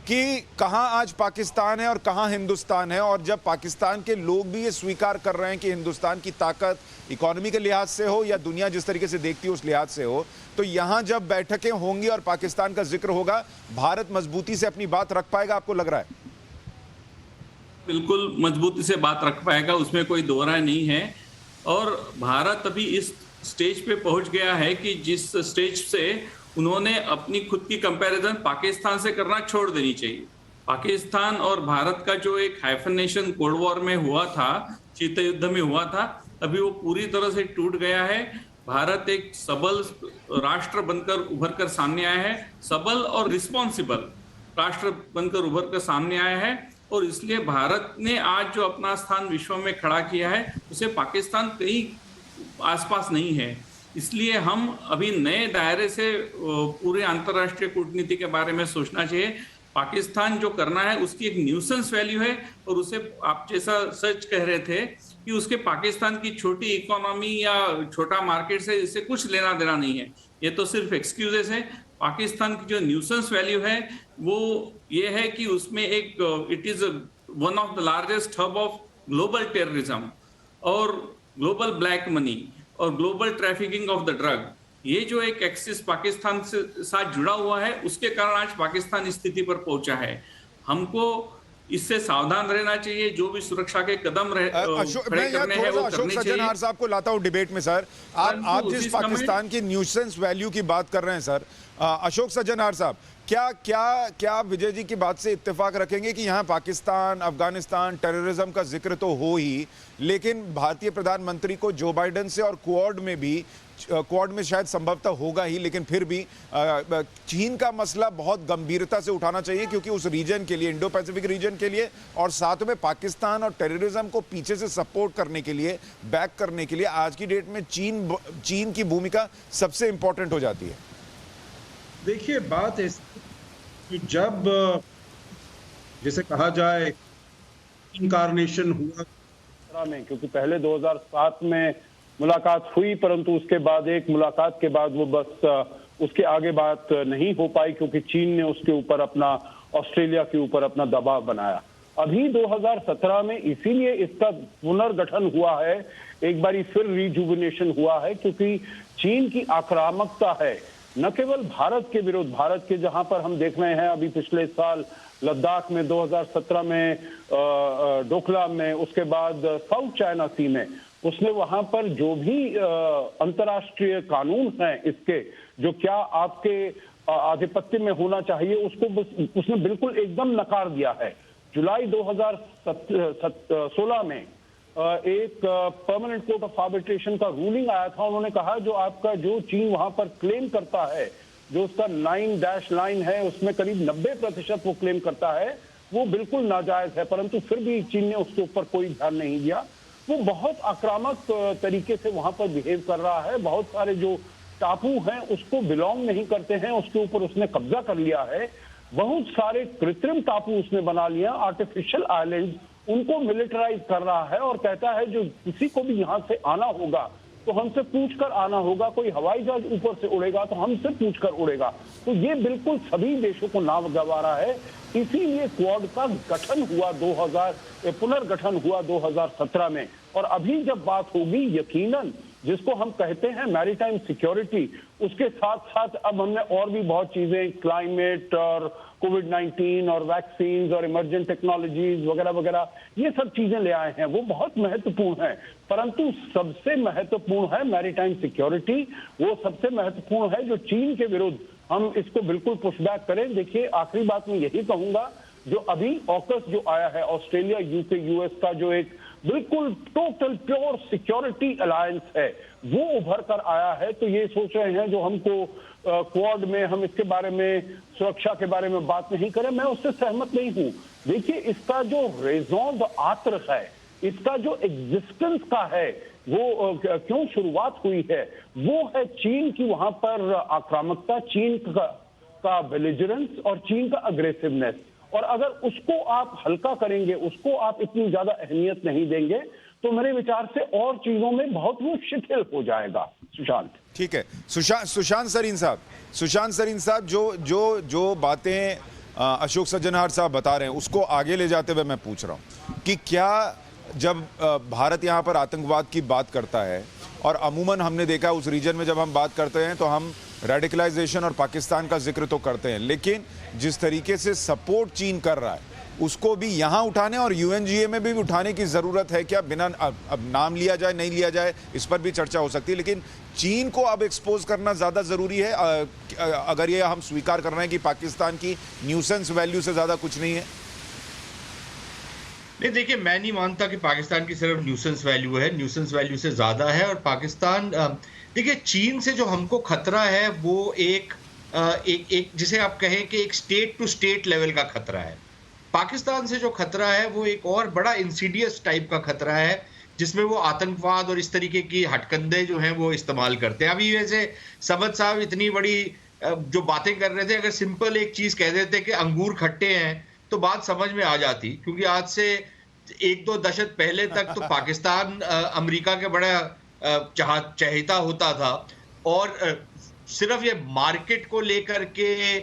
कि कहां आज पाकिस्तान है और कहां हिंदुस्तान है। और जब पाकिस्तान के लोग भी ये स्वीकार कर रहे हैं कि हिंदुस्तान की ताकत इकोनॉमी के लिहाज से हो या दुनिया जिस तरीके से देखती है उस लिहाज से हो, तो यहां जब बैठकें होंगी और पाकिस्तान का जिक्र होगा, भारत मजबूती से अपनी बात रख पाएगा, आपको लग रहा है? बिल्कुल मजबूती से बात रख पाएगा, उसमें कोई दो राय नहीं है। और भारत अभी इस स्टेज पे पहुंच गया है कि जिस स्टेज से उन्होंने अपनी खुद की कंपैरिजन पाकिस्तान से करना छोड़ देनी चाहिए। पाकिस्तान और भारत का जो एक हाइफनेशन कोल्ड वॉर में हुआ था, शीत युद्ध में हुआ था, अभी वो पूरी तरह से टूट गया है। भारत एक सबल राष्ट्र बनकर उभर कर सामने आया है, सबल और रिस्पॉन्सिबल राष्ट्र बनकर उभर कर सामने आया है। और इसलिए भारत ने आज जो अपना स्थान विश्व में खड़ा किया है, उसे पाकिस्तान कहीं आसपास नहीं है। इसलिए हम अभी नए दायरे से पूरे अंतर्राष्ट्रीय कूटनीति के बारे में सोचना चाहिए। पाकिस्तान जो करना है उसकी एक न्यूसेंस वैल्यू है, और उसे आप जैसा सच कह रहे थे कि उसके पाकिस्तान की छोटी इकोनॉमी या छोटा मार्केट से इससे कुछ लेना देना नहीं है। ये तो सिर्फ एक्सक्यूजेस है। पाकिस्तान की जो न्यूसेंस वैल्यू है वो ये है कि उसमें एक it is one of the largest hub of global terrorism और ग्लोबल ब्लैक मनी और global trafficking of the drug. ये जो एक एक्सिस पाकिस्तान से साथ जुड़ा हुआ है, उसके कारण आज पाकिस्तान इस स्थिति पर पहुंचा है। हमको इससे सावधान रहना चाहिए। जो भी सुरक्षा के कदम खड़े करने हैं वो करने चाहिए। सज्जनहार साहब को लाता हूं डिबेट में सर। आप जिस पाकिस्तान की न्यूसेंस वैल्यू की बात कर रहे हैं सर, अशोक सज्जनहार साहब, क्या विजय जी की बात से इत्तेफाक रखेंगे कि यहाँ पाकिस्तान, अफगानिस्तान, टेररिज्म का जिक्र तो हो ही, लेकिन भारतीय प्रधानमंत्री को जो बाइडेन से और क्वाड में शायद संभवतः होगा ही, लेकिन फिर भी चीन का मसला बहुत गंभीरता से उठाना चाहिए, क्योंकि उस रीजन के लिए, इंडो पैसिफिक रीजन के लिए, और साथ में पाकिस्तान और टेररिज्म को पीछे से सपोर्ट करने के लिए, बैक करने के लिए आज की डेट में चीन की भूमिका सबसे इंपॉर्टेंट हो जाती है। देखिए, बात है कि जब जैसे कहा जाए इनकार्नेशन हुआ में, क्योंकि पहले 2007 में मुलाकात हुई, परंतु उसके बाद एक मुलाकात के बाद वो बस उसके आगे बात नहीं हो पाई, क्योंकि चीन ने उसके ऊपर अपना, ऑस्ट्रेलिया के ऊपर अपना दबाव बनाया। अभी 2017 में इसीलिए इसका पुनर्गठन हुआ है, एक बारी फिर रिजुविनेशन हुआ है, क्योंकि चीन की आक्रामकता है न केवल भारत के विरुद्ध, भारत के जहां पर हम देख रहे हैं अभी पिछले साल लद्दाख में, 2017 में डोकलाम में, उसके बाद साउथ चाइना सी में, उसने वहां पर जो भी अंतर्राष्ट्रीय कानून हैं इसके, जो क्या आपके आधिपत्य में होना चाहिए, उसको उसने बिल्कुल एकदम नकार दिया है। जुलाई 2016 में एक परमानेंट कोर्ट ऑफ आर्बिट्रेशन का रूलिंग आया था। उन्होंने कहा जो आपका जो चीन वहां पर क्लेम करता है, जो उसका 9-9 है, उसमें करीब 90% वो क्लेम करता है, वो बिल्कुल नाजायज है। परंतु फिर भी चीन ने उसके ऊपर कोई ध्यान नहीं दिया। वो बहुत आक्रामक तरीके से वहां पर बिहेव कर रहा है। बहुत सारे जो टापू हैं उसको बिलोंग नहीं करते हैं, उसके ऊपर उसने कब्जा कर लिया है। बहुत सारे कृत्रिम टापू उसने बना लिया, आर्टिफिशियल आइलैंड, उनको मिलिटराइज कर रहा है और कहता है जो किसी को भी यहां से आना होगा तो हमसे पूछकर आना होगा, कोई हवाई जहाज ऊपर से उड़ेगा तो हमसे पूछकर उड़ेगा। तो ये बिल्कुल सभी देशों को नागवारा है। इसीलिए क्वाड का गठन हुआ पुनर्गठन हुआ 2017 में। और अभी जब बात होगी यकीनन जिसको हम कहते हैं मैरीटाइम सिक्योरिटी, उसके साथ साथ अब हमने और भी बहुत चीजें, क्लाइमेट और कोविड-19 और वैक्सीन और इमर्जेंट टेक्नोलॉजीज वगैरह वगैरह, ये सब चीजें ले आए हैं, वो बहुत महत्वपूर्ण है। परंतु सबसे महत्वपूर्ण है मैरीटाइम सिक्योरिटी। वो सबसे महत्वपूर्ण है जो चीन के विरुद्ध हम इसको बिल्कुल पुशबैक करें। देखिए, आखिरी बात मैं यही कहूंगा, जो अभी ऑकस जो आया है ऑस्ट्रेलिया, यूके, यूएस का जो एक बिल्कुल टोटल प्योर सिक्योरिटी अलायंस है, वो उभर कर आया है। तो ये सोच रहे हैं जो हमको क्वाड में हम इसके बारे में, सुरक्षा के बारे में बात नहीं करें, मैं उससे सहमत नहीं हूं। देखिए, इसका जो रेजोन आत्र है, इसका जो एग्जिस्टेंस का है, वो क्यों शुरुआत हुई है, वो है चीन की वहां पर आक्रामकता, चीन का बेलिजरेंस और चीन का अग्रेसिवनेस। और अगर उसको आप हल्का करेंगे, उसको आप इतनी ज्यादा अहमियत नहीं देंगे, तो मेरे विचार से और चीजों में बहुत वो शिथिल हो जाएगा। सुशांत, ठीक है। सुशांत सरीन साहब, जो बातें अशोक सज्जनहार साहब बता रहे हैं, उसको आगे ले जाते हुए मैं पूछ रहा हूं कि क्या जब भारत यहां पर आतंकवाद की बात करता है, और अमूमन हमने देखा उस रीजन में जब हम बात करते हैं तो हम रेडिकलाइजेशन और पाकिस्तान का जिक्र तो करते हैं, लेकिन जिस तरीके से सपोर्ट चीन कर रहा है उसको भी यहां उठाने और यूएनजीए में भी उठाने की जरूरत है क्या? बिना अब नाम लिया जाए नहीं लिया जाए इस पर भी चर्चा हो सकती है, लेकिन चीन को अब एक्सपोज करना ज्यादा जरूरी है, अगर ये हम स्वीकार कर रहे हैं कि पाकिस्तान की न्यूसेंस वैल्यू से ज्यादा कुछ नहीं है। नहीं, देखिए, मैं नहीं मानता कि पाकिस्तान की सिर्फ न्यूसेंस वैल्यू है, न्यूसेंस वैल्यू से ज्यादा है। और पाकिस्तान, देखिए, चीन से जो हमको खतरा है वो एक जिसे आप कहें कि एक स्टेट टू स्टेट लेवल का खतरा है। पाकिस्तान से जो खतरा है वो एक और बड़ा इंसीडियस टाइप का खतरा है, जिसमें वो आतंकवाद और इस तरीके की हटकंडे जो हैं वो इस्तेमाल करते हैं। अभी वैसे समद साहब इतनी बड़ी जो बातें कर रहे थे, अगर सिंपल एक चीज कह देते कि अंगूर खट्टे हैं तो बात समझ में आ जाती, क्योंकि आज से 1-2 दशक पहले तक तो पाकिस्तान अमेरिका के बड़ा चहेता होता था, और सिर्फ ये मार्केट को लेकर के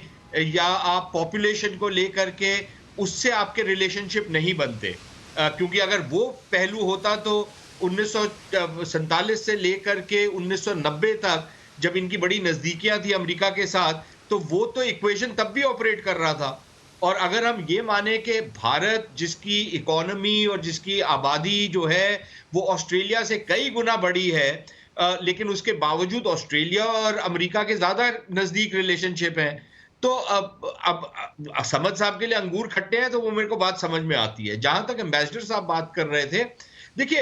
या आप पॉपुलेशन को लेकर के उससे आपके रिलेशनशिप नहीं बनते, क्योंकि अगर वो पहलू होता तो 1947 से लेकर के 1990 तक जब इनकी बड़ी नजदीकियां थी अमेरिका के साथ, तो वो तो इक्वेशन तब भी ऑपरेट कर रहा था। और अगर हम ये माने कि भारत, जिसकी इकोनॉमी और जिसकी आबादी जो है वो ऑस्ट्रेलिया से कई गुना बड़ी है, लेकिन उसके बावजूद ऑस्ट्रेलिया और अमेरिका के ज्यादा नजदीक रिलेशनशिप है, तो अब समद साहब के लिए अंगूर खट्टे हैं तो वो मेरे को बात समझ में आती है। जहां तक एम्बेसडर साहब बात कर रहे थे, देखिए,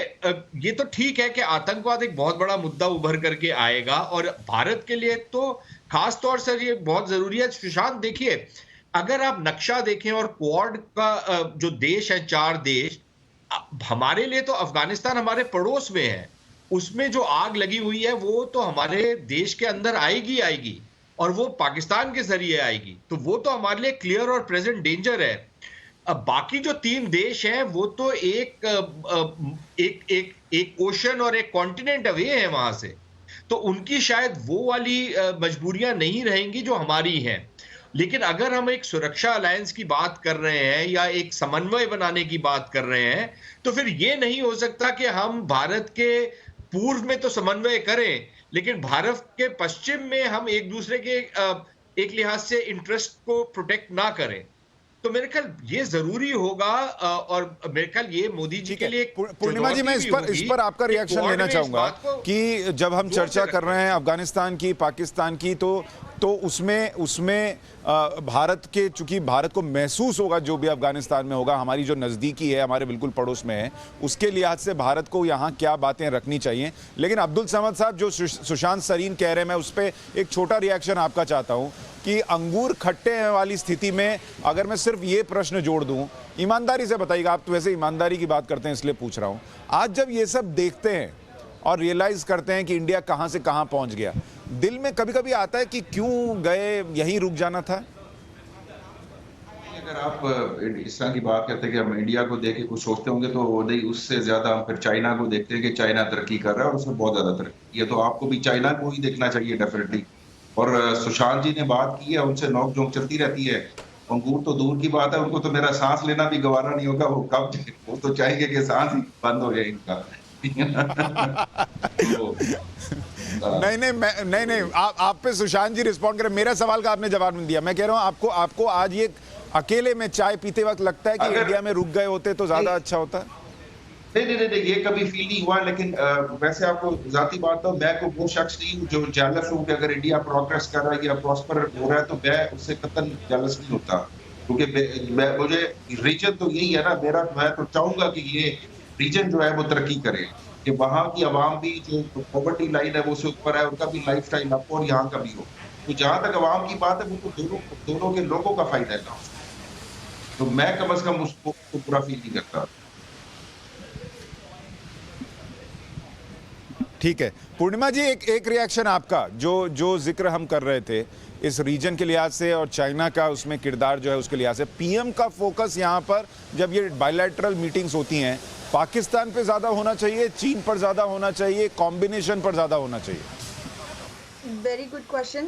ये तो ठीक है कि आतंकवाद एक बहुत बड़ा मुद्दा उभर करके आएगा, और भारत के लिए तो खास तौर से ये बहुत जरूरी है। सुशांत, देखिए, अगर आप नक्शा देखें और क्वाड का जो देश है, 4 देश, हमारे लिए तो अफगानिस्तान हमारे पड़ोस में है, उसमें जो आग लगी हुई है वो तो हमारे देश के अंदर आएगी और वो पाकिस्तान के जरिए आएगी, तो वो तो हमारे लिए क्लियर और प्रेजेंट डेंजर है। अब बाकी जो 3 देश हैं वो तो एक ओशन और एक कॉन्टिनेंट अवे है वहां से, तो उनकी शायद वो वाली मजबूरियां नहीं रहेंगी जो हमारी हैं। लेकिन अगर हम एक सुरक्षा अलायंस की बात कर रहे हैं या एक समन्वय बनाने की बात कर रहे हैं, तो फिर ये नहीं हो सकता कि हम भारत के पूर्व में तो समन्वय करें, लेकिन भारत के पश्चिम में हम एक दूसरे के एक लिहाज से इंटरेस्ट को प्रोटेक्ट ना करें। तो मेरे ख्याल ये जरूरी होगा और मेरे ख्याल ये मोदी जी के लिए पूर्णिमा जी, मैं इस पर आपका रिएक्शन लेना चाहूंगा कि जब हम चर्चा कर रहे हैं अफगानिस्तान की, पाकिस्तान की, तो उसमें भारत के, चूंकि भारत को महसूस होगा जो भी अफगानिस्तान में होगा, हमारी जो नज़दीकी है, हमारे बिल्कुल पड़ोस में है, उसके लिहाज से भारत को यहाँ क्या बातें रखनी चाहिए। लेकिन अब्दुल समद साहब, जो सुशांत सरीन कह रहे हैं, मैं उस पर एक छोटा रिएक्शन आपका चाहता हूँ कि अंगूर खट्टे वाली स्थिति में अगर मैं सिर्फ ये प्रश्न जोड़ दूं, ईमानदारी से बताइएगा, आप तो वैसे ईमानदारी की बात करते हैं इसलिए पूछ रहा हूं, आज जब ये सब देखते हैं और रियलाइज करते हैं कि इंडिया कहां से कहां पहुंच गया, दिल में कभी कभी आता है कि क्यों गए, यहीं रुक जाना था? अगर आप इस तरह की बात करते हैं कि हम इंडिया को देख के कुछ सोचते होंगे, तो नहीं, उससे ज्यादा हम फिर चाइना को देखते हैं कि चाइना तरक्की कर रहा है और उसमें बहुत ज्यादा तरक्की है, तो आपको भी चाइना को ही देखना चाहिए डेफिनेटली। और सुशांत जी ने बात की है, उनसे नोक झोंक चलती रहती है, अंगूर तो दूर की बात है, उनको तो मेरा सांस लेना भी गवारा नहीं होगा, वो तो चाहेंगे कि सांस ही बंद हो जाए इनका। नहीं, आप पे सुशांत जी रिस्पॉन्ड करें, मेरा सवाल का आपने जवाब नहीं दिया। मैं कह रहा हूं आपको आज ये अकेले में चाय पीते वक्त लगता है कि इंडिया में रुक गए होते तो ज्यादा अच्छा होता? नहीं, ये कभी फील नहीं हुआ, लेकिन वैसे आपको जाती बात तो मैं को वो शख्स नहीं हूँ जो जेलस हूँ कि अगर इंडिया प्रोग्रेस कर रहा है या प्रॉस्पर हो रहा है तो मैं उससे कतई जेलस नहीं होता, क्योंकि मुझे रीजन तो यही है ना मेरा, मैं तो चाहूंगा कि ये रीजन जो है वो तरक्की करे, कि वहाँ की आवाम भी जो पॉवर्टी लाइन है वो से ऊपर है, उनका भी लाइफ स्टाइल अप और यहाँ का भी हो। तो जहां तक आवाम की बात है वो तो दोनों के लोगों का फायदा है ना, तो मैं कम से कम उसको पूरा फील नहीं करता। ठीक है पूर्णिमा जी, एक रिएक्शन आपका, जो जिक्र हम कर रहे थे इस रीजन के लिहाज से और चाइना का उसमें किरदार जो है उसके लिहाज से, पीएम का फोकस यहाँ पर जब ये बायलैटरल मीटिंग्स होती हैं, पाकिस्तान पे ज्यादा होना चाहिए, चीन पर ज्यादा होना चाहिए, कॉम्बिनेशन पर ज्यादा होना चाहिए? Very good question,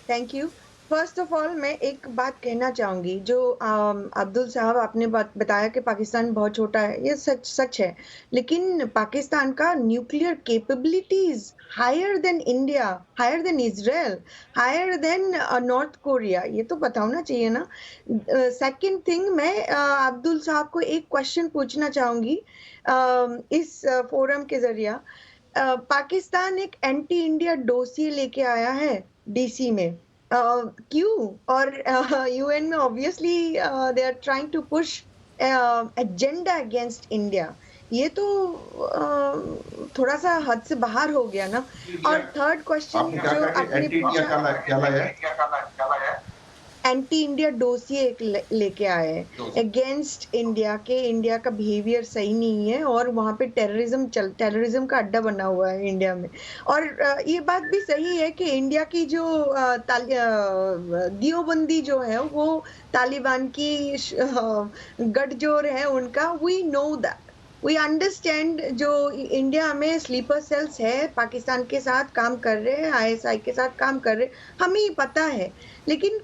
thank you. First of all मैं एक बात कहना चाहूंगी, जो अब्दुल साहब आपने बताया कि पाकिस्तान बहुत छोटा है, ये सच है, लेकिन पाकिस्तान का nuclear capabilities higher than India, higher than Israel, higher than North Korea, ये तो पता होना चाहिए ना। सेकंड थिंग, मैं अब्दुल साहब को एक क्वेश्चन पूछना चाहूंगी इस फोरम के जरिए। पाकिस्तान एक एंटी इंडिया डोसिए लेके आया है डीसी में, क्यों? और यूएन में obviously they are trying to push agenda against India, ये तो थोड़ा सा हद से बाहर हो गया ना। और थर्ड क्वेश्चन जो आपने पूछा, एंटी इंडिया डोसिए एक लेके आए हैं अगेंस्ट इंडिया के, इंडिया का बिहेवियर सही नहीं है और वहाँ पे टेररिज्म का अड्डा बना हुआ है इंडिया में। और ये बात भी सही है कि इंडिया की जो दियोबंदी जो है वो तालिबान की गठजोड़ है उनका, we know that, we understand. जो इंडिया में स्लीपर सेल्स है पाकिस्तान के साथ काम कर रहे हैं, आईएसआई के साथ काम कर रहे हैं, हमें ही पता है, लेकिन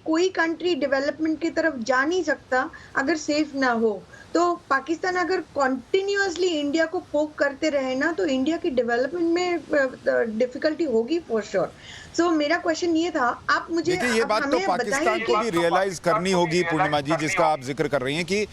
कोई कंट्री डेवलपमेंट की तरफ जा नहीं सकता अगर सेफ ना हो। तो पाकिस्तान अगर कॉन्टिन्यूसली इंडिया को पोक करते रहे ना, तो इंडिया की डेवलपमेंट में डिफिकल्टी होगी फॉर श्योर। सो मेरा क्वेश्चन ये था, आप मुझे ये बात तो पाकिस्तान को भी रियलाइज करनी होगी पूर्णिमा जी, जिसका आप जिक्र कर रही हैं कि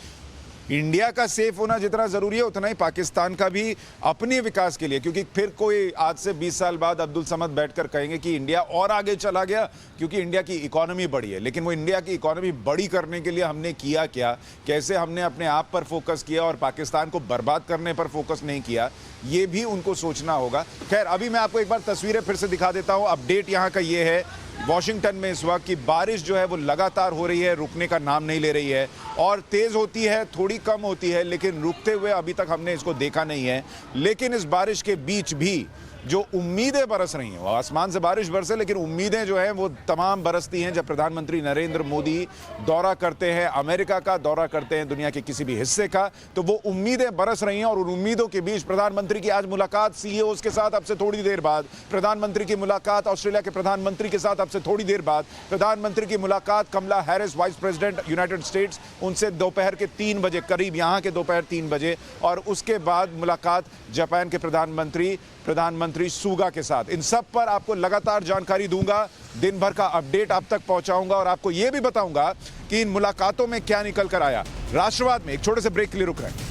इंडिया का सेफ होना जितना जरूरी है उतना ही पाकिस्तान का भी अपने विकास के लिए, क्योंकि फिर कोई आज से 20 साल बाद अब्दुल समद बैठकर कहेंगे कि इंडिया और आगे चला गया क्योंकि इंडिया की इकोनॉमी बढ़ी है, लेकिन वो इंडिया की इकोनॉमी बड़ी करने के लिए हमने किया क्या, कैसे हमने अपने आप पर फोकस किया और पाकिस्तान को बर्बाद करने पर फोकस नहीं किया, ये भी उनको सोचना होगा। खैर अभी मैं आपको एक बार तस्वीरें फिर से दिखा देता हूँ। अपडेट यहाँ का ये है, वॉशिंगटन में इस वक्त की बारिश जो है वो लगातार हो रही है, रुकने का नाम नहीं ले रही है, और तेज होती है, थोड़ी कम होती है, लेकिन रुकते हुए अभी तक हमने इसको देखा नहीं है। लेकिन इस बारिश के बीच भी जो उम्मीदें बरस रही हैं, वो आसमान से बारिश बरसे, लेकिन उम्मीदें जो हैं वो तमाम बरसती हैं जब प्रधानमंत्री नरेंद्र मोदी दौरा करते हैं, अमेरिका का दौरा करते हैं, दुनिया के किसी भी हिस्से का, तो वो उम्मीदें बरस रही हैं। और उन उम्मीदों के बीच प्रधानमंत्री की आज मुलाकात सीईओज के साथ, अब से थोड़ी देर बाद प्रधानमंत्री की मुलाकात ऑस्ट्रेलिया के प्रधानमंत्री के साथ, अब से थोड़ी देर बाद प्रधानमंत्री की मुलाकात Kamala Harris, vice president United States, उनसे दोपहर के 3 बजे करीब, यहाँ के दोपहर 3 बजे, और उसके बाद मुलाकात जापान के प्रधानमंत्री सुगा के साथ। इन सब पर आपको लगातार जानकारी दूंगा, दिन भर का अपडेट आप तक पहुंचाऊंगा और आपको यह भी बताऊंगा कि इन मुलाकातों में क्या निकल कर आया। राष्ट्रवाद में एक छोटे से ब्रेक के लिए रुक रहे हैं।